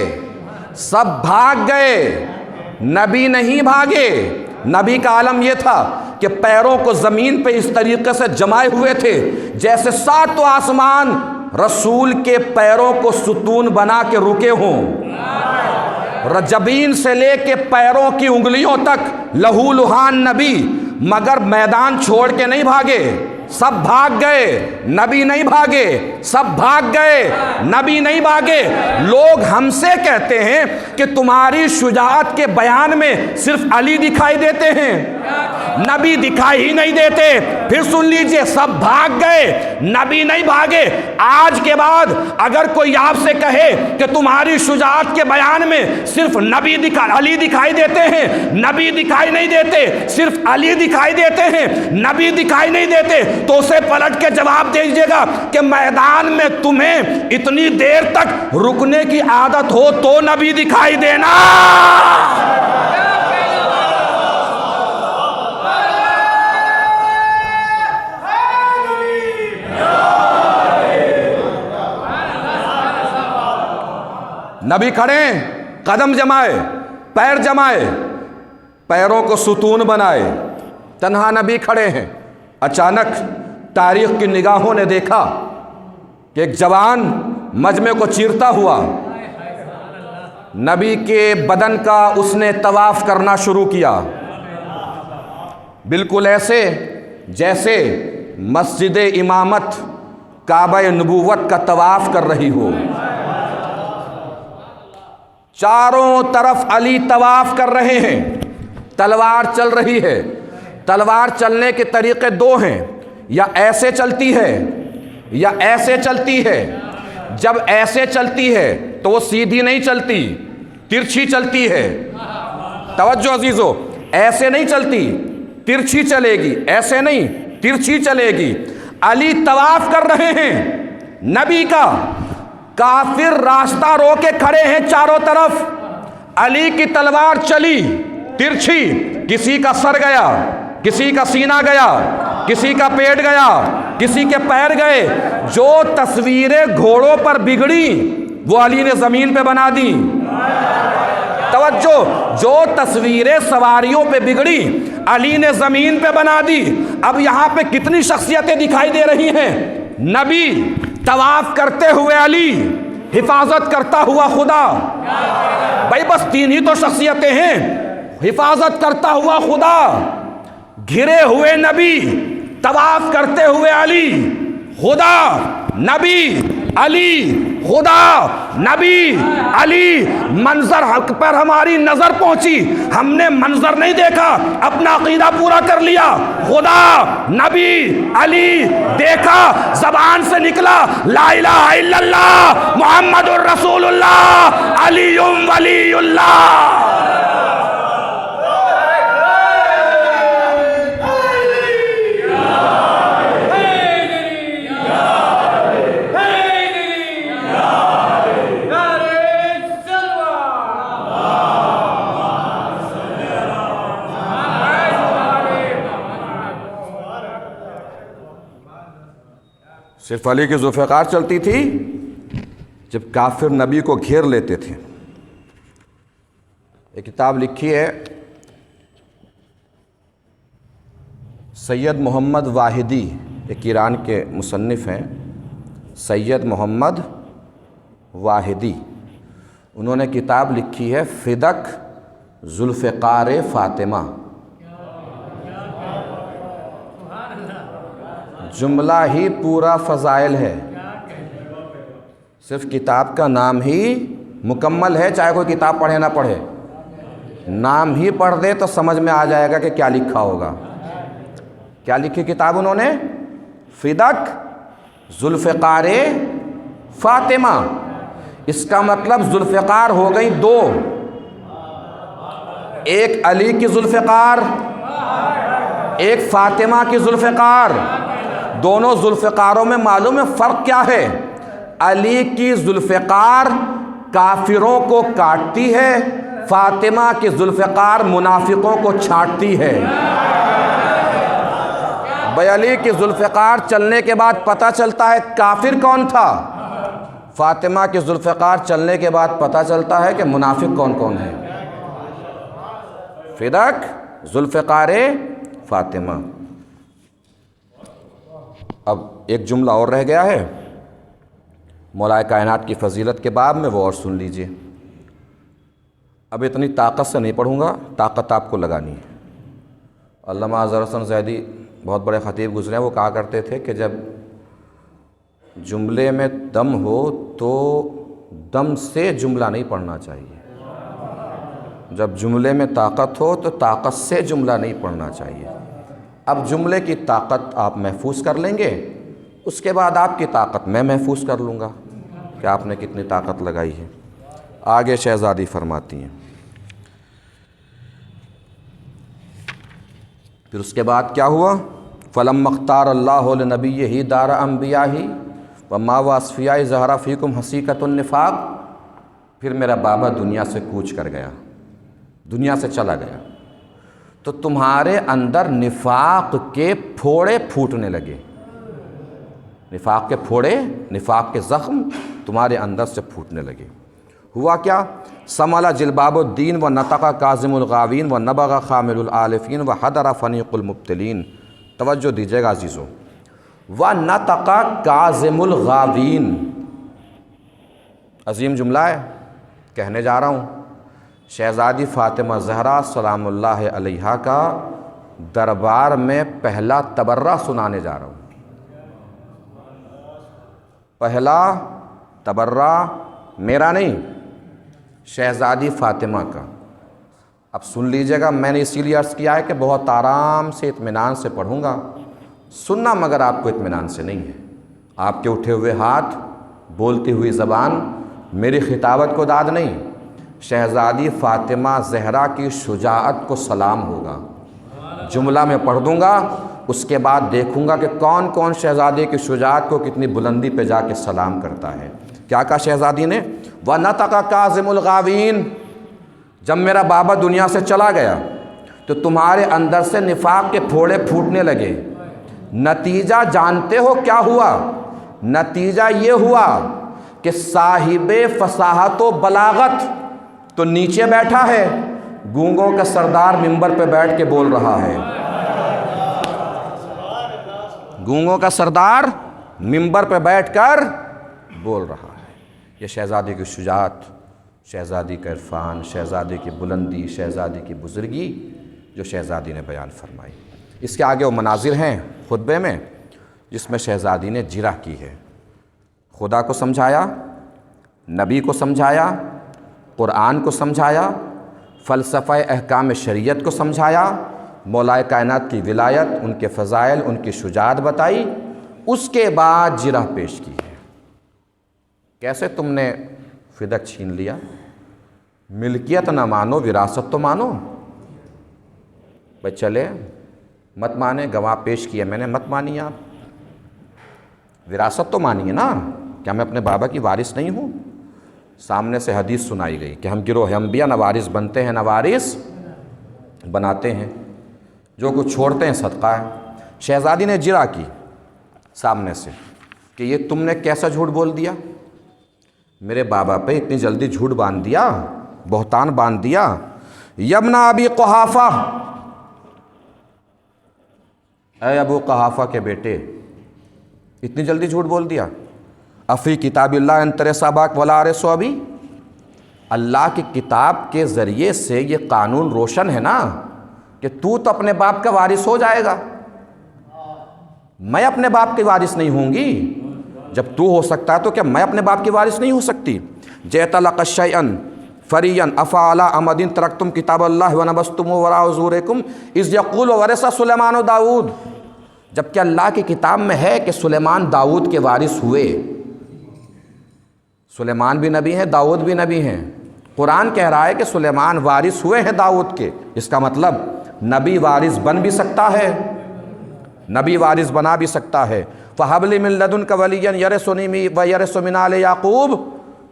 سب بھاگ گئے، نبی نہیں بھاگے۔ نبی کا عالم یہ تھا کہ پیروں کو زمین پہ اس طریقے سے جمائے ہوئے تھے جیسے 7 آسمان رسول کے پیروں کو ستون بنا کے رکے ہوں، رجبین سے لے کے پیروں کی انگلیوں تک لہو لہان نبی، مگر میدان چھوڑ کے نہیں بھاگے، سب بھاگ گئے، نبی نہیں بھاگے، سب بھاگ گئے، نبی نہیں بھاگے۔ لوگ ہم سے کہتے ہیں کہ تمہاری شجاعت کے بیان میں صرف علی دکھائی دیتے ہیں، نبی دکھائی ہی نہیں دیتے۔ پھر سن لیجئے، سب بھاگ گئے، نبی نہیں بھاگے۔ آج کے بعد اگر کوئی آپ سے کہے کہ تمہاری شجاعت کے بیان میں صرف علی دکھائی دیتے ہیں، نبی دکھائی نہیں دیتے، صرف علی دکھائی دیتے ہیں، نبی دکھائی نہیں دیتے، تو اسے پلٹ کے جواب دے دیجیے گا کہ میدان میں تمہیں اتنی دیر تک رکنے کی عادت ہو تو نبی دکھائی دینا۔ نبی کھڑے، قدم جمائے، پیر جمائے، پیروں کو ستون بنائے، تنہا نبی کھڑے ہیں۔ اچانک تاریخ کی نگاہوں نے دیکھا کہ ایک جوان مجمع کو چیرتا ہوا نبی کے بدن کا اس نے طواف کرنا شروع کیا، بالکل ایسے جیسے مسجد امامت کعبہ نبوت کا طواف کر رہی ہو۔ چاروں طرف علی طواف کر رہے ہیں، تلوار چل رہی ہے۔ تلوار چلنے کے طریقے 2 ہیں، یا ایسے چلتی ہے یا ایسے چلتی ہے۔ جب ایسے چلتی ہے تو وہ سیدھی نہیں چلتی، ترچھی چلتی ہے۔ توجہ عزیزو، ایسے نہیں چلتی، ترچھی چلے گی، ایسے نہیں، ترچھی چلے گی۔ علی طواف کر رہے ہیں نبی کا، کافر راستہ رو کے کھڑے ہیں چاروں طرف۔ علی کی تلوار چلی ترچھی، کسی کا سر گیا، کسی کا سینہ گیا، کسی کا پیٹ گیا، کسی کے پیر گئے۔ جو تصویریں گھوڑوں پر بگڑی وہ علی نے زمین پہ بنا دی۔ توجہ، جو تصویریں سواریوں پہ بگڑی علی نے زمین پہ بنا دی۔ اب یہاں پہ کتنی شخصیتیں دکھائی دے رہی ہیں؟ نبی، طواف کرتے ہوئے علی، حفاظت کرتا ہوا خدا۔ بھائی بس تین ہی تو شخصیتیں ہیں، حفاظت کرتا ہوا خدا، گھرے ہوئے نبی، طواف کرتے ہوئے علی، خدا، نبی، علی، خدا، نبی، علی۔ منظر حق پر ہماری نظر پہنچی، ہم نے منظر نہیں دیکھا، اپنا عقیدہ پورا کر لیا، خدا، نبی، علی دیکھا، زبان سے نکلا لا الہ الا اللہ محمد الرسول اللہ علی ولی اللہ۔ صرف علی کی ذوالفقار چلتی تھی جب کافر نبی کو گھیر لیتے تھے۔ ایک کتاب لکھی ہے سید محمد واحدی، ایک ایران کے مصنف ہیں، سید محمد واحدی۔ انہوں نے کتاب لکھی ہے فدک ذوالفقار فاطمہ۔ جملہ ہی پورا فضائل ہے، صرف کتاب کا نام ہی مکمل ہے، چاہے کوئی کتاب پڑھے نہ پڑھے، نام ہی پڑھ دے تو سمجھ میں آ جائے گا کہ کیا لکھا ہوگا۔ کیا لکھی کتاب انہوں نے؟ فدک ذوالفقار فاطمہ۔ اس کا مطلب ذوالفقار ہو گئی دو، ایک علی کی ذوالفقار، ایک فاطمہ کی ذوالفقار۔ دونوں ذوالفقاروں میں معلوم ہے فرق کیا ہے؟ علی کی ذوالفقار کافروں کو کاٹتی ہے، فاطمہ کی ذوالفقار منافقوں کو چھانٹتی ہے۔ بھائی علی کی ذوالفقار چلنے کے بعد پتہ چلتا ہے کافر کون تھا، فاطمہ کی ذوالفقار چلنے کے بعد پتہ چلتا ہے کہ منافق کون کون ہے۔ فدک ذوالفقار فاطمہ۔ اب ایک جملہ اور رہ گیا ہے مولا کائنات کی فضیلت کے باب میں، وہ اور سن لیجئے۔ اب اتنی طاقت سے نہیں پڑھوں گا، طاقت آپ کو لگانی ہے۔ علامہ اظہر حسن زیدی بہت بڑے خطیب گزرے ہیں، وہ کہا کرتے تھے کہ جب جملے میں دم ہو تو دم سے جملہ نہیں پڑھنا چاہیے، جب جملے میں طاقت ہو تو طاقت سے جملہ نہیں پڑھنا چاہیے۔ اب جملے کی طاقت آپ محفوظ کر لیں گے، اس کے بعد آپ کی طاقت میں محفوظ کر لوں گا کہ آپ نے کتنی طاقت لگائی ہے۔ آگے شہزادی فرماتی ہیں، پھر اس کے بعد کیا ہوا؟ فَلَمَّا اخْتَارَ اللَّهُ لِنَبِيِّهِ دَارَ أَنْبِيَائِهِ وَمَا وَأَصْفِيَائِهِ ظَهَرَ فِيكُمْ حَقِيقَةُ النِّفَاقِ۔ پھر میرا بابا دنیا سے کوچ کر گیا، دنیا سے چلا گیا، تو تمہارے اندر نفاق کے پھوڑے پھوٹنے لگے، نفاق کے پھوڑے، نفاق کے زخم تمہارے اندر سے پھوٹنے لگے۔ ہوا کیا؟ سمل جلباب الدین و نطق کاظم الغاوین و نبغ خامل العالفین و حضر فنیق المبتلین۔ توجہ دیجیے گا عزیزو، و نطق کاظم الغاوین، عظیم جملہ ہے، کہنے جا رہا ہوں شہزادی فاطمہ زہرا سلام اللہ علیہا کا دربار میں پہلا تبرہ سنانے جا رہا ہوں۔ پہلا تبرہ میرا نہیں، شہزادی فاطمہ کا۔ اب سن لیجئے گا، میں نے اسی لیے عرض کیا ہے کہ بہت آرام سے اطمینان سے پڑھوں گا، سننا مگر آپ کو اطمینان سے نہیں ہے۔ آپ کے اٹھے ہوئے ہاتھ، بولتی ہوئی زبان میری خطابت کو داد نہیں، شہزادی فاطمہ زہرا کی شجاعت کو سلام ہوگا۔ جملہ میں پڑھ دوں گا، اس کے بعد دیکھوں گا کہ کون کون شہزادی کی شجاعت کو کتنی بلندی پہ جا کے سلام کرتا ہے۔ کیا کہا شہزادی نے؟ وَنَطَقَ کاظم الغاوین، جب میرا بابا دنیا سے چلا گیا تو تمہارے اندر سے نفاق کے پھوڑے پھوٹنے لگے. نتیجہ جانتے ہو کیا ہوا؟ نتیجہ یہ ہوا کہ صاحب فصاحت و بلاغت تو نیچے بیٹھا ہے، گونگوں کا سردار منبر پہ بیٹھ کے بول رہا ہے. گونگوں کا سردار منبر پہ بیٹھ کر بول رہا ہے. یہ شہزادی کی شجاعت، شہزادی کا عرفان، شہزادی کی بلندی، شہزادی کی بزرگی جو شہزادی نے بیان فرمائی. اس کے آگے وہ مناظر ہیں خطبے میں جس میں شہزادی نے جرح کی ہے. خدا کو سمجھایا، نبی کو سمجھایا، قرآن کو سمجھایا، فلسفہ احکام شریعت کو سمجھایا، مولا کائنات کی ولایت، ان کے فضائل، ان کی شجاعت بتائی. اس کے بعد جرح پیش کی ہے. کیسے تم نے فدق چھین لیا؟ ملکیت نہ مانو، وراثت تو مانو. بھائی چلے مت مانے، گواہ پیش کیا میں نے، مت مانی آپ. وراثت تو مانیے نا. کیا میں اپنے بابا کی وارث نہیں ہوں؟ سامنے سے حدیث سنائی گئی کہ ہم گروہ انبیاء نہ وارث بنتے ہیں نہ وارث بناتے ہیں، جو کچھ چھوڑتے ہیں صدقہ ہے. شہزادی نے جرح کی سامنے سے کہ یہ تم نے کیسا جھوٹ بول دیا؟ میرے بابا پہ اتنی جلدی جھوٹ باندھ دیا، بہتان باندھ دیا. یبن ابی قحافہ، اے ابو قحافہ کے بیٹے، اتنی جلدی جھوٹ بول دیا. افی کتاب اللہ ان ترسا باک ولا رسو ابی، اللہ کی کتاب کے ذریعے سے یہ قانون روشن ہے نا کہ تو اپنے باپ کا وارث ہو جائے گا. میں اپنے باپ کی وارث نہیں ہوں گی. جب تو ہو سکتا ہے تو کیا میں اپنے باپ کی وارث نہیں ہو سکتی؟ جئت لک شیئا فریا افعلی امدین ترکتم کتاب اللہ ونبستم وراء ظہورکم اذ یقول ورث سلیمان و داؤد. جبکہ اللہ کی کتاب میں ہے کہ سلیمان داؤد کے وارث ہوئے. سلیمان بھی نبی ہیں، داؤد بھی نبی ہیں. قرآن کہہ رہا ہے کہ سلیمان وارث ہوئے ہیں داؤد کے. اس کا مطلب نبی وارث بن بھی سکتا ہے، نبی وارث بنا بھی سکتا ہے. فَحَبْ لِي مِن لَّدُنْكَ وَلِيًّا يَرِثُنِي وَيَرِثُ مِنْ آلِ یعقوب.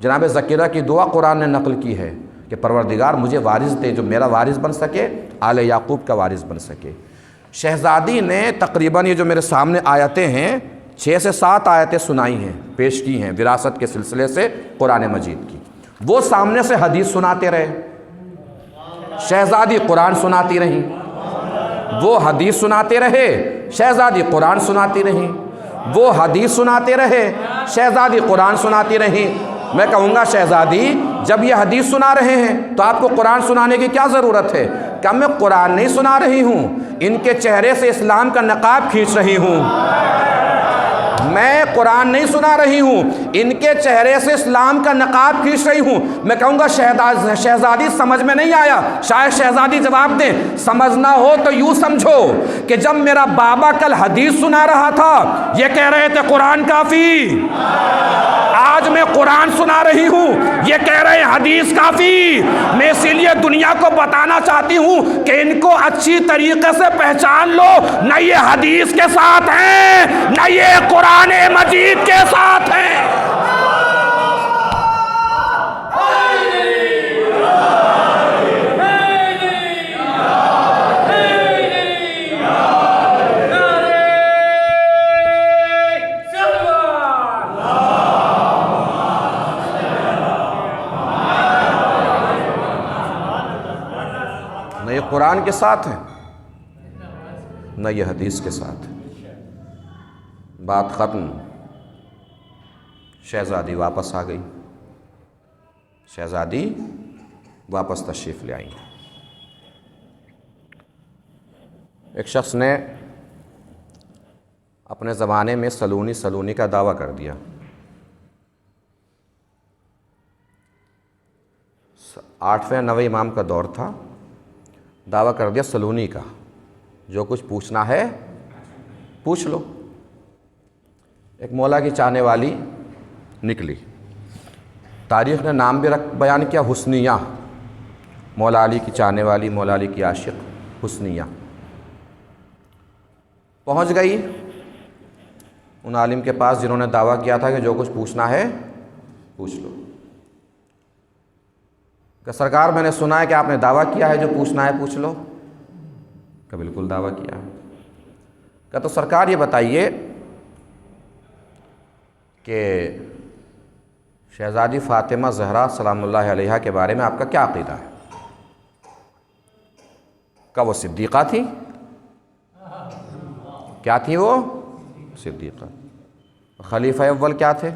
جناب ذکیرہ کی دعا قرآن نے نقل کی ہے کہ پروردگار مجھے وارث دے جو میرا وارث بن سکے، آل یعقوب کا وارث بن سکے. شہزادی نے تقریباً یہ جو میرے سامنے آیتیں ہیں 6 سے 7 آیتیں سنائی ہیں، پیش کی ہیں وراثت کے سلسلے سے قرآن مجید کی. وہ سامنے سے حدیث سناتے رہے، شہزادی قرآن سناتی رہیں. وہ حدیث سناتے رہے، شہزادی قرآن سناتی رہیں. وہ حدیث سناتے رہے، شہزادی قرآن سناتی رہیں. میں کہوں گا شہزادی جب یہ حدیث سنا رہے ہیں تو آپ کو قرآن سنانے کی کیا ضرورت ہے؟ کہ میں قرآن نہیں سنا رہی ہوں، ان کے چہرے سے اسلام کا نقاب کھینچ رہی ہوں. میں قرآن نہیں سنا رہی ہوں، ان کے چہرے سے اسلام کا نقاب کھینچ رہی ہوں. میں کہوں گا شہزادی سمجھ میں نہیں آیا. شاید شہزادی جواب دیں، سمجھنا ہو تو یوں سمجھو کہ جب میرا بابا کل حدیث سنا رہا تھا یہ کہہ رہے تھے قرآن کافی، آج میں قرآن سنا رہی ہوں یہ کہہ رہے ہیں حدیث کافی. میں اسی لیے دنیا کو بتانا چاہتی ہوں کہ ان کو اچھی طریقے سے پہچان لو، نہ یہ حدیث کے ساتھ ہیں نہ یہ قرآن مجید کے ساتھ ہیں. نہ یہ قرآن کے ساتھ ہیں نہ یہ حدیث کے ساتھ. بات ختم. شہزادی واپس آ گئی، شہزادی واپس تشریف لے آئی. ایک شخص نے اپنے زمانے میں سلونی کا دعویٰ کر دیا. 8ویں 9ویں امام کا دور تھا، دعویٰ کر دیا سلونی کا، جو کچھ پوچھنا ہے پوچھ لو. ایک مولا کی چاہنے والی نکلی، تاریخ نے نام بھی بیان کیا حسنیہ، مولا علی کی چاہنے والی، مولا علی کی عاشق حسنیہ. پہنچ گئی ان عالم کے پاس جنہوں نے دعویٰ کیا تھا کہ جو کچھ پوچھنا ہے پوچھ لو. کہ سرکار میں نے سنا ہے کہ آپ نے دعویٰ کیا ہے جو پوچھنا ہے پوچھ لو. کہ بالکل دعویٰ کیا ہے. کہ تو سرکار یہ بتائیے کہ شہزادی فاطمہ زہرا سلام اللہ علیہا کے بارے میں آپ کا کیا عقیدہ ہے؟ کہ وہ صدیقہ تھی. کیا تھی وہ؟ صدیقہ. خلیفہ اول کیا تھے؟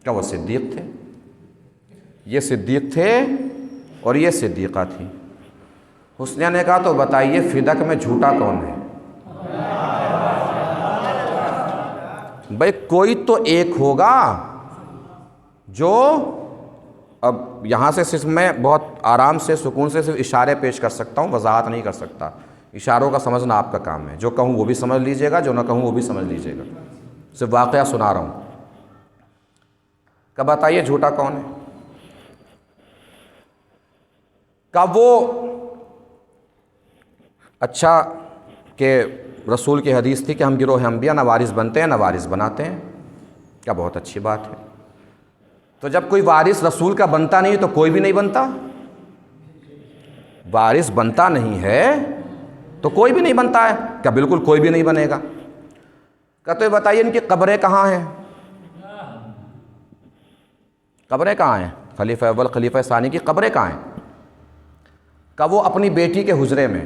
کہ وہ صدیق تھے. یہ صدیق تھے اور یہ صدیقہ تھی. حسنیہ نے کہا تو بتائیے فدق میں جھوٹا کون ہے؟ بھئی کوئی تو ایک ہوگا جو، اب یہاں سے صرف میں بہت آرام سے سکون سے صرف اشارے پیش کر سکتا ہوں، وضاحت نہیں کر سکتا. اشاروں کا سمجھنا آپ کا کام ہے. جو کہوں وہ بھی سمجھ لیجئے گا، جو نہ کہوں وہ بھی سمجھ لیجئے گا. صرف واقعہ سنا رہا ہوں. کہ بتائیے جھوٹا کون ہے؟ کہ وہ اچھا کہ رسول کی حدیث تھی کہ ہم گروہ انبیاء نہ وارث بنتے ہیں نہ وارث بناتے ہیں. کیا بہت اچھی بات ہے. تو جب کوئی وارث رسول کا بنتا نہیں تو کوئی بھی نہیں بنتا. وارث بنتا نہیں ہے تو کوئی بھی نہیں بنتا ہے. کیا بالکل کوئی بھی نہیں بنے گا. کہ تو یہ بتائیے ان کی قبریں کہاں ہیں؟ قبریں کہاں ہیں؟ خلیفہ اول خلیفہ ثانی کی قبریں کہاں ہیں؟ کہ وہ اپنی بیٹی کے حجرے میں.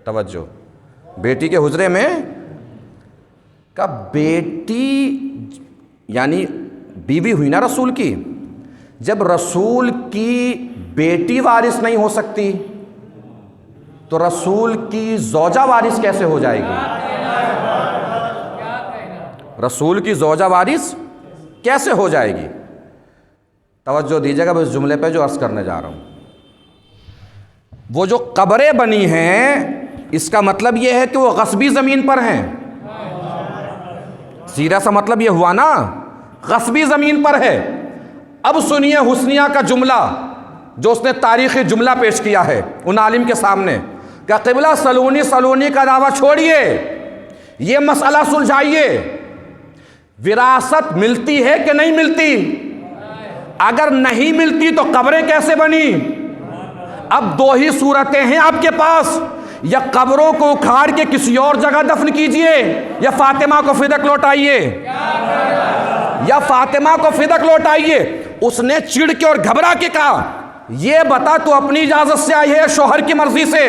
توجہ، بیٹی کے حجرے میں. کہ بیٹی یعنی بیوی ہوئی نا رسول کی. جب رسول کی بیٹی وارث نہیں ہو سکتی تو رسول کی زوجہ وارث کیسے ہو جائے گی؟ رسول کی زوجہ وارث کیسے ہو جائے گی؟ توجہ دیجیے گا اس جملے پہ جو عرض کرنے جا رہا ہوں. وہ جو قبریں بنی ہیں اس کا مطلب یہ ہے کہ وہ غصبی زمین پر ہیں. سیدھا سا مطلب یہ ہوا نا، غصبی زمین پر ہے. اب سنیے حسنیہ کا جملہ جو اس نے تاریخی جملہ پیش کیا ہے ان عالم کے سامنے کہ قبلہ سلونی کا دعویٰ چھوڑیے، یہ مسئلہ سلجھائیے. وراثت ملتی ہے کہ نہیں ملتی؟ اگر نہیں ملتی تو قبریں کیسے بنی؟ اب دو ہی صورتیں ہیں آپ کے پاس، یا قبروں کو اکھاڑ کے کسی اور جگہ دفن کیجئے یا فاطمہ کو فدق لوٹائیے. یا فاطمہ کو فدق لوٹائیے. اس نے چڑ کے اور گھبرا کے کہا یہ بتا تو اپنی اجازت سے آئی ہے شوہر کی مرضی سے؟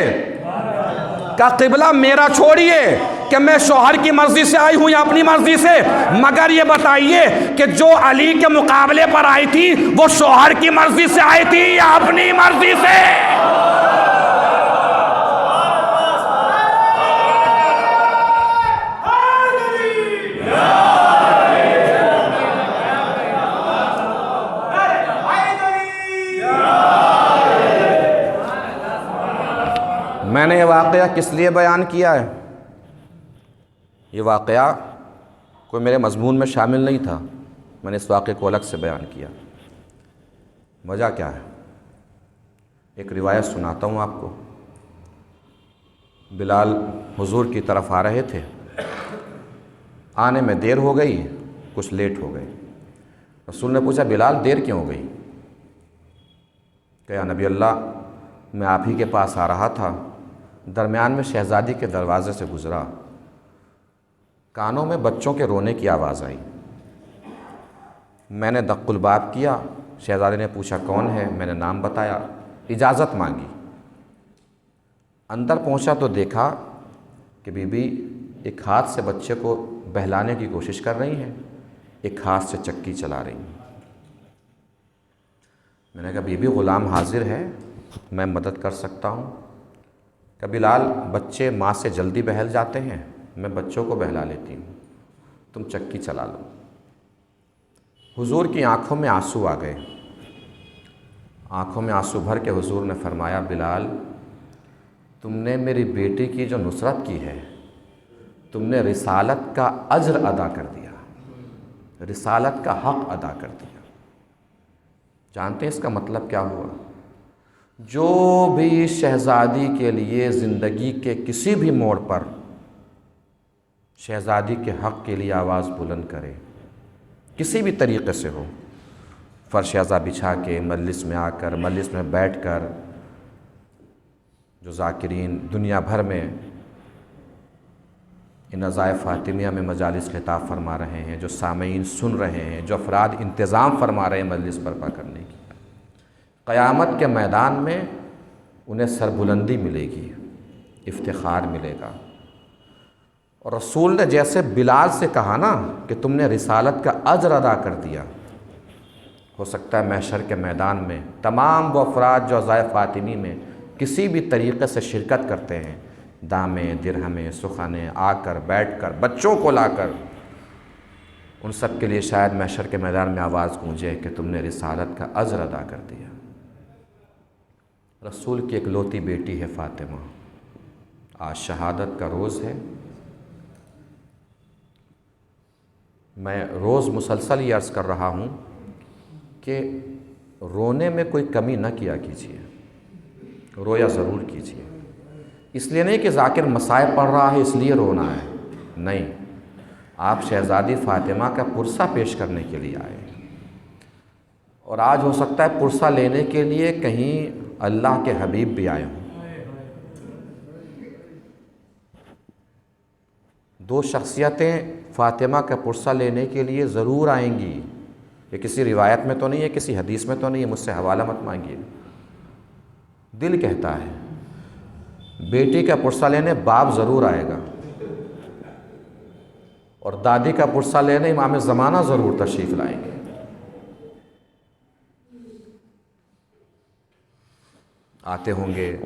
کہ قبلہ میرا چھوڑیے کہ میں شوہر کی مرضی سے آئی ہوں یا اپنی مرضی سے، مگر یہ بتائیے کہ جو علی کے مقابلے پر آئی تھی وہ شوہر کی مرضی سے آئی تھی یا اپنی مرضی سے؟ میں نے یہ واقعہ کس لیے بیان کیا ہے؟ یہ واقعہ کوئی میرے مضمون میں شامل نہیں تھا. میں نے اس واقعے کو الگ سے بیان کیا. وجہ کیا ہے؟ ایک روایت سناتا ہوں آپ کو. بلال حضور کی طرف آ رہے تھے. آنے میں دیر ہو گئی، کچھ لیٹ ہو گئے. رسول نے پوچھا بلال دیر کیوں ہو گئی؟ کہ یا نبی اللہ میں آپ ہی کے پاس آ رہا تھا، درمیان میں شہزادی کے دروازے سے گزرا، کانوں میں بچوں کے رونے کی آواز آئی. میں نے دق الباب کیا. شہزادی نے پوچھا کون ہے؟ میں نے نام بتایا، اجازت مانگی. اندر پہنچا تو دیکھا کہ بی بی ایک ہاتھ سے بچے کو بہلانے کی کوشش کر رہی ہیں، ایک ہاتھ سے چکی چلا رہی ہیں. میں نے کہا بی بی غلام حاضر ہے، میں مدد کر سکتا ہوں. کہ بلال بچے ماں سے جلدی بہل جاتے ہیں، میں بچوں کو بہلا لیتی ہوں، تم چکی چلا لو. حضور کی آنکھوں میں آنسو آ گئے. آنکھوں میں آنسو بھر کے حضور نے فرمایا بلال تم نے میری بیٹی کی جو نصرت کی ہے، تم نے رسالت کا اجر ادا کر دیا، رسالت کا حق ادا کر دیا. جانتے ہیں اس کا مطلب کیا ہوا؟ جو بھی شہزادی کے لیے زندگی کے کسی بھی موڑ پر شہزادی کے حق کے لیے آواز بلند کرے، کسی بھی طریقے سے ہو، فرش ازا بچھا کے مجلس میں آ کر مجلس میں بیٹھ کر جو ذاکرین دنیا بھر میں ان عزائے فاطمیہ میں مجالس خطاب فرما رہے ہیں، جو سامعین سن رہے ہیں، جو افراد انتظام فرما رہے ہیں مجلس برپا کرنے کی، قیامت کے میدان میں انہیں سربلندی ملے گی، افتخار ملے گا۔ اور رسول نے جیسے بلال سے کہا نا کہ تم نے رسالت کا اجر ادا کر دیا، ہو سکتا ہے محشر کے میدان میں تمام وہ افراد جو عزائے فاطمی میں کسی بھی طریقے سے شرکت کرتے ہیں، دامیں، درہمیں، سخنیں، آ کر بیٹھ کر بچوں کو لا کر، ان سب کے لیے شاید محشر کے میدان میں آواز گونجے کہ تم نے رسالت کا اجر ادا کر دیا۔ رسول کی ایک لوتی بیٹی ہے فاطمہ، آج شہادت کا روز ہے۔ میں روز مسلسل یہ عرض کر رہا ہوں کہ رونے میں کوئی کمی نہ کیا کیجیے، رویا ضرور کیجیے۔ اس لیے نہیں کہ ذاکر مسائب پڑھ رہا ہے اس لیے رونا ہے، نہیں، آپ شہزادی فاطمہ کا پرسہ پیش کرنے کے لیے آئے، اور آج ہو سکتا ہے پرسہ لینے کے لیے کہیں اللہ کے حبیب بھی آئے ہوں۔ دو شخصیتیں فاطمہ کا پرسہ لینے کے لیے ضرور آئیں گی، یہ کسی روایت میں تو نہیں ہے، کسی حدیث میں تو نہیں ہے، مجھ سے حوالہ مت مانگیے۔ دل کہتا ہے بیٹی کا پرسہ لینے باپ ضرور آئے گا، اور دادی کا پرسہ لینے امام زمانہ ضرور تشریف لائیں گے۔ آتے ہوں گے،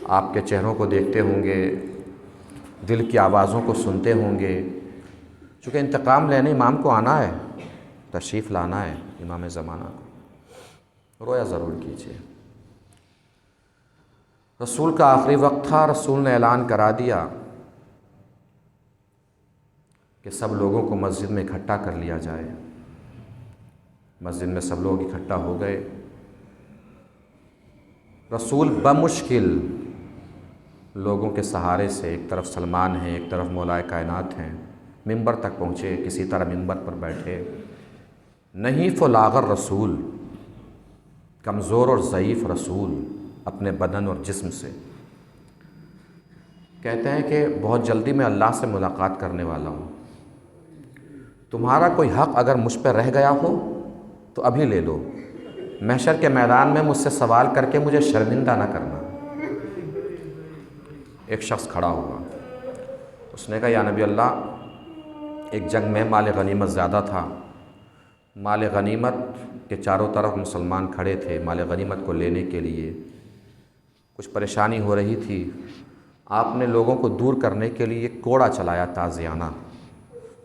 آپ کے چہروں کو دیکھتے ہوں گے، دل کی آوازوں کو سنتے ہوں گے، چونکہ انتقام لینے امام کو آنا ہے، تشریف لانا ہے امام زمانہ کو، رویا ضرور کیجیے۔ رسول کا آخری وقت تھا، رسول نے اعلان کرا دیا کہ سب لوگوں کو مسجد میں اکٹھا کر لیا جائے۔ مسجد میں سب لوگ اکٹھا ہو گئے۔ رسول بمشکل لوگوں کے سہارے سے، ایک طرف سلمان ہیں، ایک طرف مولائے کائنات ہیں، منبر تک پہنچے، کسی طرح منبر پر بیٹھے۔ نحیف و لاغر رسول، کمزور اور ضعیف رسول اپنے بدن اور جسم سے، کہتے ہیں کہ بہت جلدی میں اللہ سے ملاقات کرنے والا ہوں، تمہارا کوئی حق اگر مجھ پہ رہ گیا ہو تو ابھی لے لو، محشر کے میدان میں مجھ سے سوال کر کے مجھے شرمندہ نہ کرنا۔ ایک شخص کھڑا ہوا، اس نے کہا یا نبی اللہ، ایک جنگ میں مال غنیمت زیادہ تھا، مال غنیمت کے چاروں طرف مسلمان کھڑے تھے مال غنیمت کو لینے کے لیے، کچھ پریشانی ہو رہی تھی، آپ نے لوگوں کو دور کرنے کے لیے ایک کوڑا چلایا تازیانہ،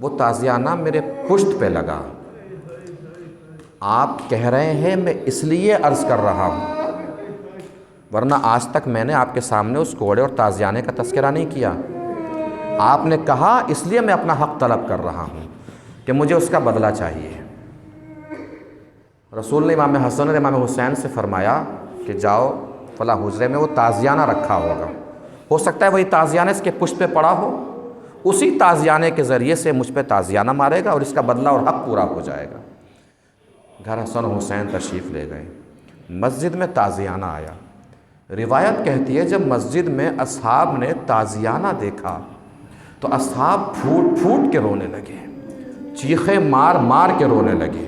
وہ تازیانہ میرے پشت پہ لگا، آپ کہہ رہے ہیں میں اس لیے عرض کر رہا ہوں، ورنہ آج تک میں نے آپ کے سامنے اس کوڑے اور تازیانے کا تذکرہ نہیں کیا، آپ نے کہا اس لیے میں اپنا حق طلب کر رہا ہوں کہ مجھے اس کا بدلہ چاہیے۔ رسول نے امام حسن اور امام حسین سے فرمایا کہ جاؤ فلاں حجرے میں وہ تازیانہ رکھا ہوگا، ہو سکتا ہے وہی تازیانہ اس کے پشت پہ پڑا ہو، اسی تازیانے کے ذریعے سے مجھ پہ تازیانہ مارے گا اور اس کا بدلہ اور حق پورا ہو جائے گا۔ گھر حسن و حسین تشریف لے گئے، مسجد میں تازیانہ آیا۔ روایت کہتی ہے جب مسجد میں اصحاب نے تازیانہ دیکھا تو اصحاب پھوٹ پھوٹ کے رونے لگے، چیخیں مار مار کے رونے لگے،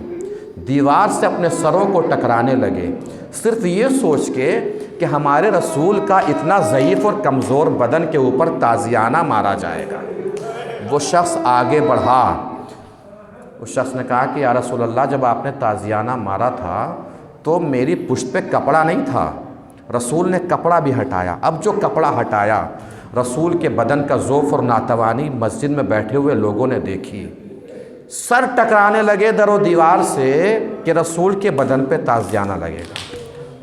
دیوار سے اپنے سروں کو ٹکرانے لگے، صرف یہ سوچ کے کہ ہمارے رسول کا اتنا ضعیف اور کمزور بدن کے اوپر تازیانہ مارا جائے گا۔ وہ شخص آگے بڑھا، اس شخص نے کہا کہ یا رسول اللہ، جب آپ نے تازیانہ مارا تھا تو میری پشت پہ کپڑا نہیں تھا، رسول نے کپڑا بھی ہٹایا۔ اب جو کپڑا ہٹایا، رسول کے بدن کا ضعف اور ناتوانی مسجد میں بیٹھے ہوئے لوگوں نے دیکھی، سر ٹکرانے لگے در و دیوار سے کہ رسول کے بدن پہ تازیانہ لگے گا۔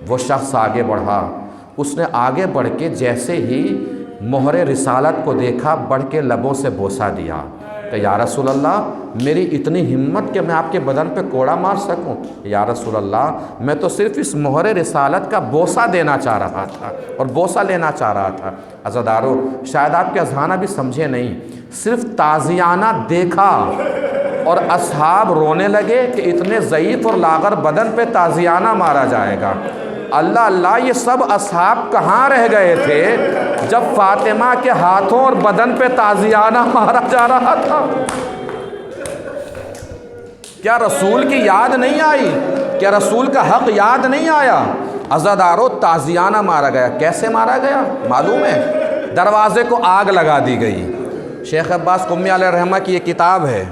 وہ شخص آگے بڑھا، اس نے آگے بڑھ کے جیسے ہی مہر رسالت کو دیکھا، بڑھ کے لبوں سے بوسہ دیا کہ یا رسول اللہ، میری اتنی ہمت کہ میں آپ کے بدن پہ کوڑا مار سکوں؟ یا رسول اللہ، میں تو صرف اس مہر رسالت کا بوسہ دینا چاہ رہا تھا اور بوسہ لینا چاہ رہا تھا۔ عزادارو، شاید آپ کے اذہانہ بھی سمجھے نہیں، صرف تازیانہ دیکھا، اور اصحاب رونے لگے کہ اتنے ضعیف اور لاغر بدن پہ تازیانہ مارا جائے گا۔ اللہ اللہ، یہ سب اصحاب کہاں رہ گئے تھے جب فاطمہ کے ہاتھوں اور بدن پہ تازیانہ مارا جا رہا تھا؟ کیا رسول کی یاد نہیں آئی؟ کیا رسول کا حق یاد نہیں آیا؟ عزادارو، تازیانہ مارا گیا۔ کیسے مارا گیا معلوم ہے؟ دروازے کو آگ لگا دی گئی۔ شیخ عباس قمی علیہ رحمہ کی یہ کتاب ہے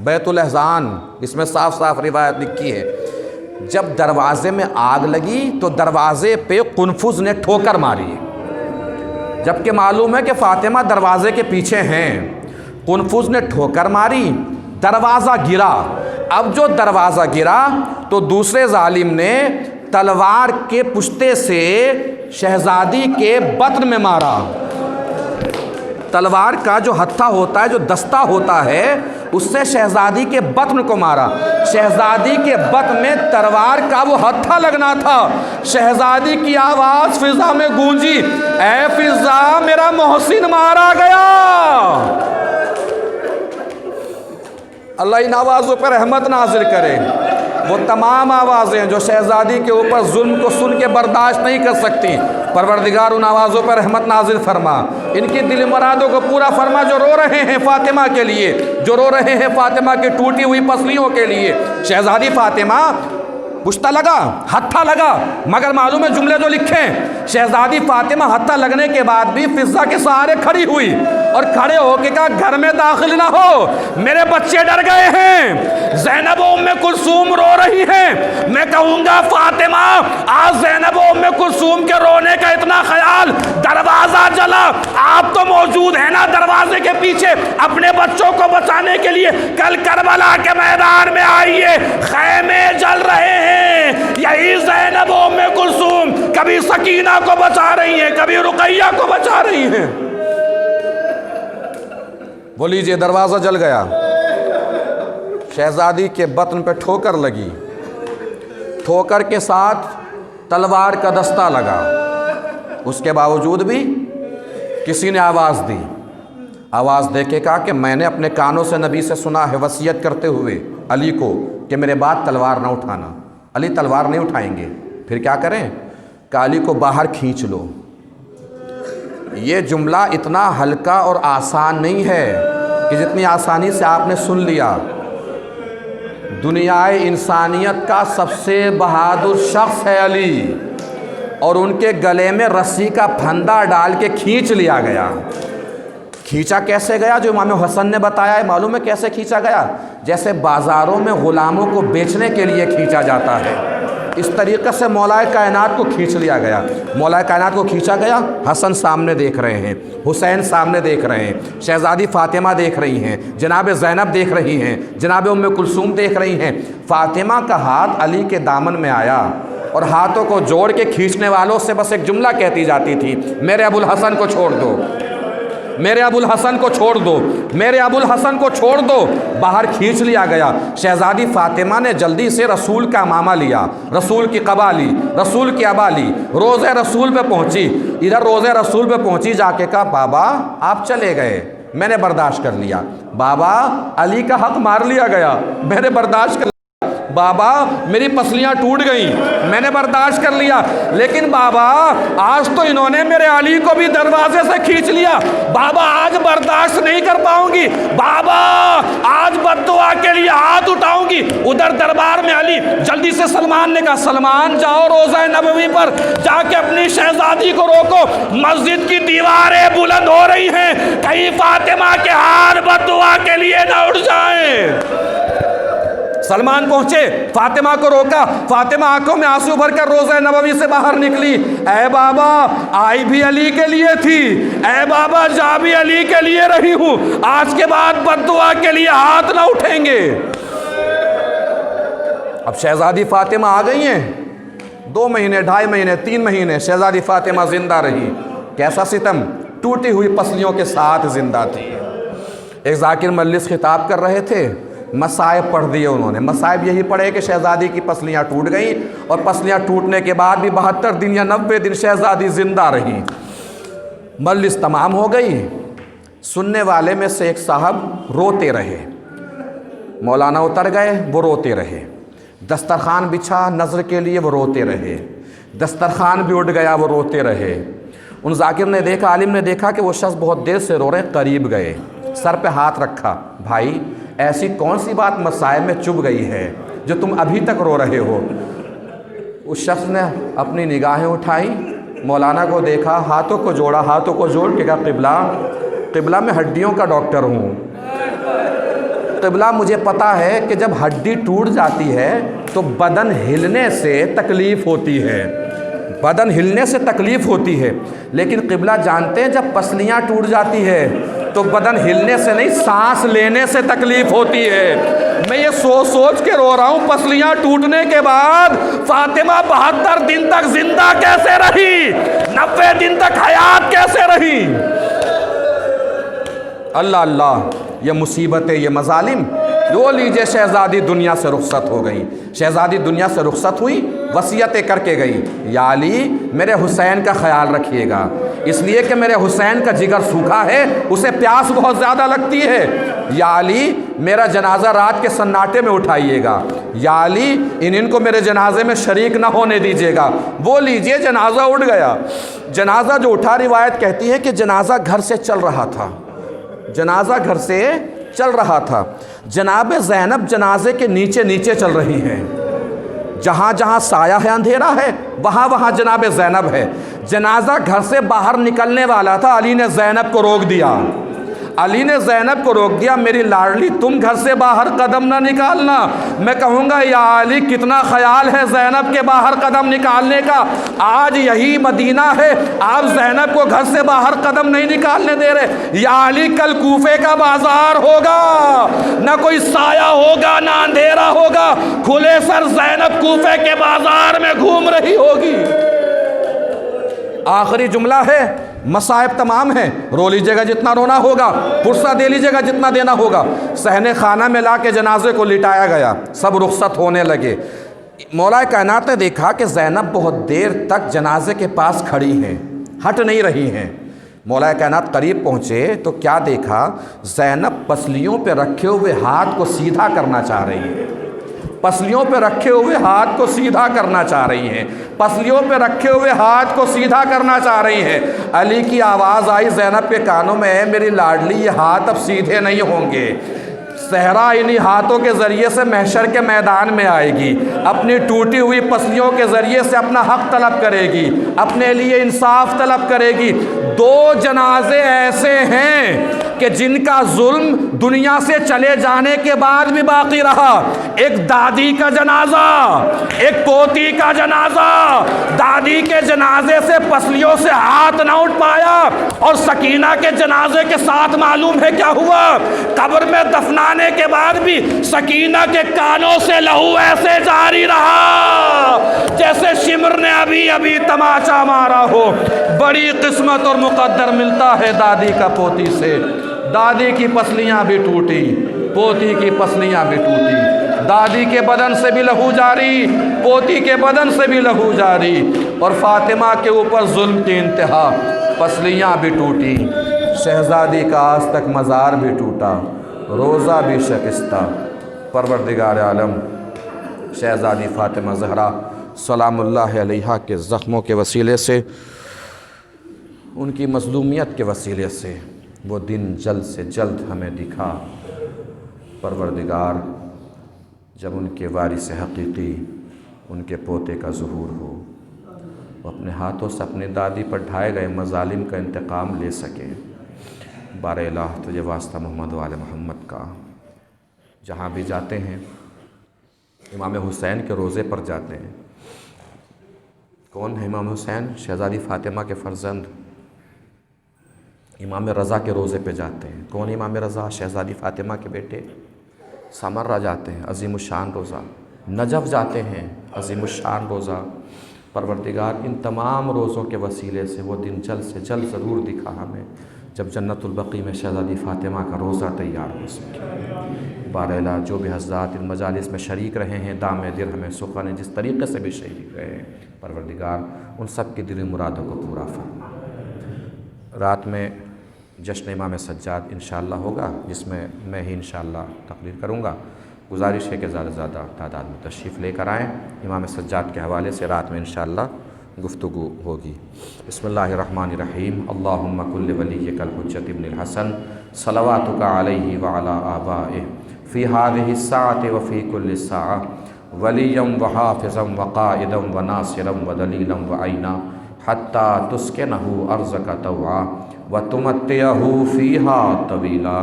بیت الاحزان، اس میں صاف صاف روایت لکھی ہے، جب دروازے میں آگ لگی تو دروازے پہ قنفذ نے ٹھوکر ماری، جبکہ معلوم ہے کہ فاطمہ دروازے کے پیچھے ہیں۔ قنفذ نے ٹھوکر ماری، دروازہ گرا۔ اب جو دروازہ گرا تو دوسرے ظالم نے تلوار کے پشتے سے شہزادی کے بطن میں مارا۔ تلوار کا جو ہتھا ہوتا ہے، جو دستہ ہوتا ہے، اس سے شہزادی کے بطن کو مارا۔ شہزادی کے بطن میں تلوار کا وہ ہتھا لگنا تھا۔ شہزادی کی آواز فضا میں گونجی، اے فضا، میرا محسن مارا گیا۔ اللہ ان آوازوں پر رحمت نازل کرے۔ وہ تمام آوازیں جو شہزادی کے اوپر ظلم کو سن کے برداشت نہیں کر سکتی، پروردگار ان آوازوں پر رحمت نازل فرما، ان کی دل مرادوں کو پورا فرما، جو رو رہے ہیں فاطمہ کے لیے، جو رو رہے ہیں فاطمہ کی ٹوٹی ہوئی پسلیوں کے لیے۔ شہزادی فاطمہ، پشتہ لگا، ہتھا لگا، مگر معلوم ہے جملے جو لکھے، شہزادی فاطمہ ہتھا لگنے کے بعد بھی فضا کے سہارے کھڑی ہوئی اور کھڑے ہو کے کہا، گھر میں داخل نہ ہو، میرے بچے ڈر گئے ہیں۔ زینب و ام کلثوم رو رہی ہیں، میں کہوں گا فاطمہ، آج زینب و ام کلثوم کے رونے کا اتنا خیال، دروازہ جلا، آپ تو موجود ہیں نا دروازے کے پیچھے اپنے بچوں کو بچانے کے لیے، کل کربلا کے میدان میں آئیے، خیمے جل رہے ہیں، یہی زینب و ام کلثوم کبھی سکینہ کو بچا رہی ہیں، کبھی رقیہ کو بچا رہی ہیں۔ وہ لیجئے، دروازہ جل گیا، شہزادی کے بطن پہ ٹھوکر لگی، ٹھوکر کے ساتھ تلوار کا دستہ لگا، اس کے باوجود بھی کسی نے آواز دی، آواز دے کے کہا کہ میں نے اپنے کانوں سے نبی سے سنا ہے وصیت کرتے ہوئے علی کو کہ میرے بعد تلوار نہ اٹھانا۔ علی تلوار نہیں اٹھائیں گے، پھر کیا کریں؟ کہ علی کو باہر کھینچ لو۔ یہ جملہ اتنا ہلکا اور آسان نہیں ہے کہ جتنی آسانی سے آپ نے سن لیا۔ دنیائے انسانیت کا سب سے بہادر شخص ہے علی، اور ان کے گلے میں رسی کا پھندا ڈال کے کھینچ لیا گیا۔ کھینچا کیسے گیا؟ جو امام حسن نے بتایا ہے، معلوم ہے کیسے کھینچا گیا؟ جیسے بازاروں میں غلاموں کو بیچنے کے لیے کھینچا جاتا ہے، اس طریقے سے مولا کائنات کو کھینچ لیا گیا۔ مولا کائنات کو کھینچا گیا، حسن سامنے دیکھ رہے ہیں، حسین سامنے دیکھ رہے ہیں، شہزادی فاطمہ دیکھ رہی ہیں، جناب زینب دیکھ رہی ہیں، جناب ام کلثوم دیکھ رہی ہیں۔ فاطمہ کا ہاتھ علی کے دامن میں آیا اور ہاتھوں کو جوڑ کے کھینچنے والوں سے بس ایک جملہ کہتی جاتی تھی، میرے ابو الحسن کو چھوڑ دو، میرے ابو الحسن کو چھوڑ دو، میرے ابو الحسن کو چھوڑ دو۔ باہر کھینچ لیا گیا۔ شہزادی فاطمہ نے جلدی سے رسول کا امامہ لیا، رسول کی قبا لی، رسول کی عبا لی، روضہ رسول پہ پہنچی۔ ادھر روضہ رسول پہ پہنچی، جا کے کہا، بابا آپ چلے گئے، میں نے برداشت کر لیا۔ بابا علی کا حق مار لیا گیا، میں نے برداشت کر لیا۔ بابا میری پسلیاں ٹوٹ گئیں، میں نے برداشت کر لیا، لیکن بابا آج تو انہوں نے میرے علی کو بھی دروازے سے کھینچ لیا، بابا آج برداشت نہیں کر پاؤں گی، بابا آج بد دعا کے لیے ہاتھ اٹھاؤں گی۔ ادھر دربار میں علی، جلدی سے سلمان نے کہا، سلمان جاؤ روضہ نبوی پر جا کے اپنی شہزادی کو روکو، مسجد کی دیواریں بلند ہو رہی ہیں، کہیں فاطمہ کے ہاتھ بد دعا کے لیے نہ اٹھ جائیں۔ سلمان پہنچے، فاطمہ کو روکا، فاطمہ آنکھوں میں آنسو بھر کر روضہ نبوی سے باہر نکلی۔ اے بابا آئی بھی علی کے لیے تھی، اے بابا جا بھی علی کے لیے رہی ہوں، آج کے بعد بد دعا کے لیے ہاتھ نہ اٹھیں گے۔ اب شہزادی فاطمہ آ گئی ہیں، 2 مہینے 2.5 مہینے 3 مہینے شہزادی فاطمہ زندہ رہی۔ کیسا ستم، ٹوٹی ہوئی پسلیوں کے ساتھ زندہ تھی۔ ایک ذاکر مجلس خطاب کر رہے تھے، مصائب پڑھ دیے انہوں نے۔ مصائب یہی پڑھے کہ شہزادی کی پسلیاں ٹوٹ گئیں، اور پسلیاں ٹوٹنے کے بعد بھی 72 دن یا 90 دن شہزادی زندہ رہی۔ مجلس تمام ہو گئی، سننے والے میں سے ایک صاحب روتے رہے۔ مولانا اتر گئے، وہ روتے رہے۔ دسترخوان بچھا نظر کے لیے، وہ روتے رہے۔ دسترخوان بھی اٹھ گیا، وہ روتے رہے۔ ان ذاکر نے دیکھا، عالم نے دیکھا کہ وہ شخص بہت دیر سے رو رہے، قریب گئے، سر پہ ہاتھ رکھا، بھائی ایسی کون سی بات مسائل میں چبھ گئی ہے جو تم ابھی تک رو رہے ہو؟ اس شخص نے اپنی نگاہیں اٹھائی، مولانا کو دیکھا، ہاتھوں کو جوڑا، ہاتھوں کو جوڑ کے کہا، قبلہ میں ہڈیوں کا ڈاکٹر ہوں، قبلہ مجھے پتہ ہے کہ جب ہڈی ٹوٹ جاتی ہے تو بدن ہلنے سے تکلیف ہوتی ہے، بدن ہلنے سے تکلیف ہوتی ہے، لیکن قبلہ جانتے ہیں جب پسلیاں ٹوٹ جاتی ہے تو بدن ہلنے سے نہیں، سانس لینے سے تکلیف ہوتی ہے۔ میں یہ سوچ کے رو رہا ہوں، پسلیاں ٹوٹنے کے بعد فاطمہ 72 دن تک زندہ کیسے رہی، 90 دن تک حیات کیسے رہی؟ اللہ اللہ، یہ مصیبتیں، یہ مظالم۔ وہ لیجئے شہزادی دنیا سے رخصت ہو گئی، شہزادی دنیا سے رخصت ہوئی، وصیتیں کر کے گئی، یا علی میرے حسین کا خیال رکھیے گا، اس لیے کہ میرے حسین کا جگر سوکھا ہے، اسے پیاس بہت زیادہ لگتی ہے، یا علی میرا جنازہ رات کے سناٹے میں اٹھائیے گا، یا علی ان کو میرے جنازے میں شریک نہ ہونے دیجیے گا۔ وہ لیجئے جنازہ اٹھ گیا۔ جنازہ جو اٹھا، روایت کہتی ہے کہ جنازہ گھر سے چل رہا تھا، جنازہ گھر سے چل رہا تھا۔ جناب زینب جنازے کے نیچے نیچے چل رہی ہیں، جہاں جہاں سایہ ہے، اندھیرا ہے، وہاں وہاں جناب زینب ہے۔ جنازہ گھر سے باہر نکلنے والا تھا، علی نے زینب کو روک دیا، علی نے زینب کو روک دیا، میری لاڈلی تم گھر سے باہر قدم نہ نکالنا۔ میں کہوں گا یا علی کتنا خیال ہے زینب کے باہر قدم نکالنے کا، آج یہی مدینہ ہے، آپ زینب کو گھر سے باہر قدم نہیں نکالنے دے رہے۔ یا علی کل کوفے کا بازار ہوگا، نہ کوئی سایہ ہوگا نہ اندھیرا ہوگا، کھلے سر زینب کوفے کے بازار میں گھوم رہی ہوگی۔ آخری جملہ ہے، مصائب تمام ہیں، رو لیجیے گا جتنا رونا ہوگا، پرسہ دے لیجیے گا جتنا دینا ہوگا۔ صحن خانہ میں لا کے جنازے کو لٹایا گیا، سب رخصت ہونے لگے۔ مولا کائنات نے دیکھا کہ زینب بہت دیر تک جنازے کے پاس کھڑی ہیں، ہٹ نہیں رہی ہیں۔ مولا کائنات قریب پہنچے تو کیا دیکھا، زینب پسلیوں پہ رکھے ہوئے ہاتھ کو سیدھا کرنا چاہ رہی ہیں، پسلیوں پہ رکھے ہوئے ہاتھ کو سیدھا کرنا چاہ رہی ہیں، پسلیوں پہ رکھے ہوئے ہاتھ کو سیدھا کرنا چاہ رہی ہیں۔ علی کی آواز آئی زینب کے کانوں میں، میری لاڈلی یہ ہاتھ اب سیدھے نہیں ہوں گے، صحرا انہی ہاتھوں کے ذریعے سے محشر کے میدان میں آئے گی، اپنی ٹوٹی ہوئی پسلیوں کے ذریعے سے اپنا حق طلب کرے گی، اپنے لیے انصاف طلب کرے گی۔ دو جنازے ایسے ہیں کہ جن کا ظلم دنیا سے چلے جانے کے بعد بھی باقی رہا، ایک دادی کا جنازہ، ایک پوتی کا جنازہ۔ دادی کے جنازے سے پسلیوں سے ہاتھ نہ اٹھ پایا، اور سکینہ کے جنازے کے ساتھ معلوم ہے کیا ہوا، قبر میں دفنانے کے بعد بھی سکینہ کے کانوں سے لہو ایسے جاری رہا جیسے شمر نے ابھی ابھی تماچا مارا ہو۔ بڑی قسمت اور مقدر ملتا ہے دادی کا پوتی سے۔ دادی کی پسلیاں بھی ٹوٹی، پوتی کی پسلیاں بھی ٹوٹی، دادی کے بدن سے بھی لہو جاری، پوتی کے بدن سے بھی لہو جاری، اور فاطمہ کے اوپر ظلم کی انتہا، پسلیاں بھی ٹوٹی، شہزادی کا آج تک مزار بھی ٹوٹا، روزہ بھی شکستہ۔ پروردگار عالم شہزادی فاطمہ زہرا سلام اللہ علیہا کے زخموں کے وسیلے سے، ان کی مظلومیت کے وسیلے سے وہ دن جلد سے جلد ہمیں دکھا۔ پروردگار جب ان کے وارث حقیقی، ان کے پوتے کا ظہور ہو، وہ اپنے ہاتھوں سے اپنی دادی پر ڈھائے گئے مظالم کا انتقام لے سکے۔ بار الہ تجھے واسطہ محمد و آل محمد کا، جہاں بھی جاتے ہیں امام حسین کے روضے پر جاتے ہیں۔ کون ہے امام حسین؟ شہزادی فاطمہ کے فرزند امام رضا کے روضے پہ جاتے ہیں۔ کون امام رضا؟ شہزادی فاطمہ کے بیٹے۔ سمرہ جاتے ہیں، عظیم الشان روضہ۔ نجف جاتے ہیں، عظیم الشان روضہ۔ پروردگار ان تمام روزوں کے وسیلے سے وہ دن جلد سے جلد ضرور دکھا ہمیں جب جنت البقیع میں شہزادی فاطمہ کا روضہ تیار ہو سکے۔ بارالہ جو بھی حضرات ان مجالس میں شریک رہے ہیں، دام درہم سخن جس طریقے سے بھی شریک رہے ہیں، پروردگار ان سب کی دلی مرادوں کو پورا فرما۔ رات میں جشن امام سجاد انشاءاللہ ہوگا، جس میں ہی انشاءاللہ تقریر کروں گا۔ گزارش ہے کہ زیادہ سے زیادہ تعداد میں تشریف لے کر آئیں۔ امام سجاد کے حوالے سے رات میں انشاءاللہ گفتگو ہوگی۔ بسم اللہ الرحمن الرحیم۔ اللہم کل ولیک الحجۃ ابن الحسن صلواتک علیہ وعلی آبائہ فی ہذہ الساعۃ وفی کل ساعۃ ولیا وحافظا وقائدا وناصرا ودلیلا وعینا حتی تسکنہ ارضک طوعا وتمتعہ فیہا طویلا۔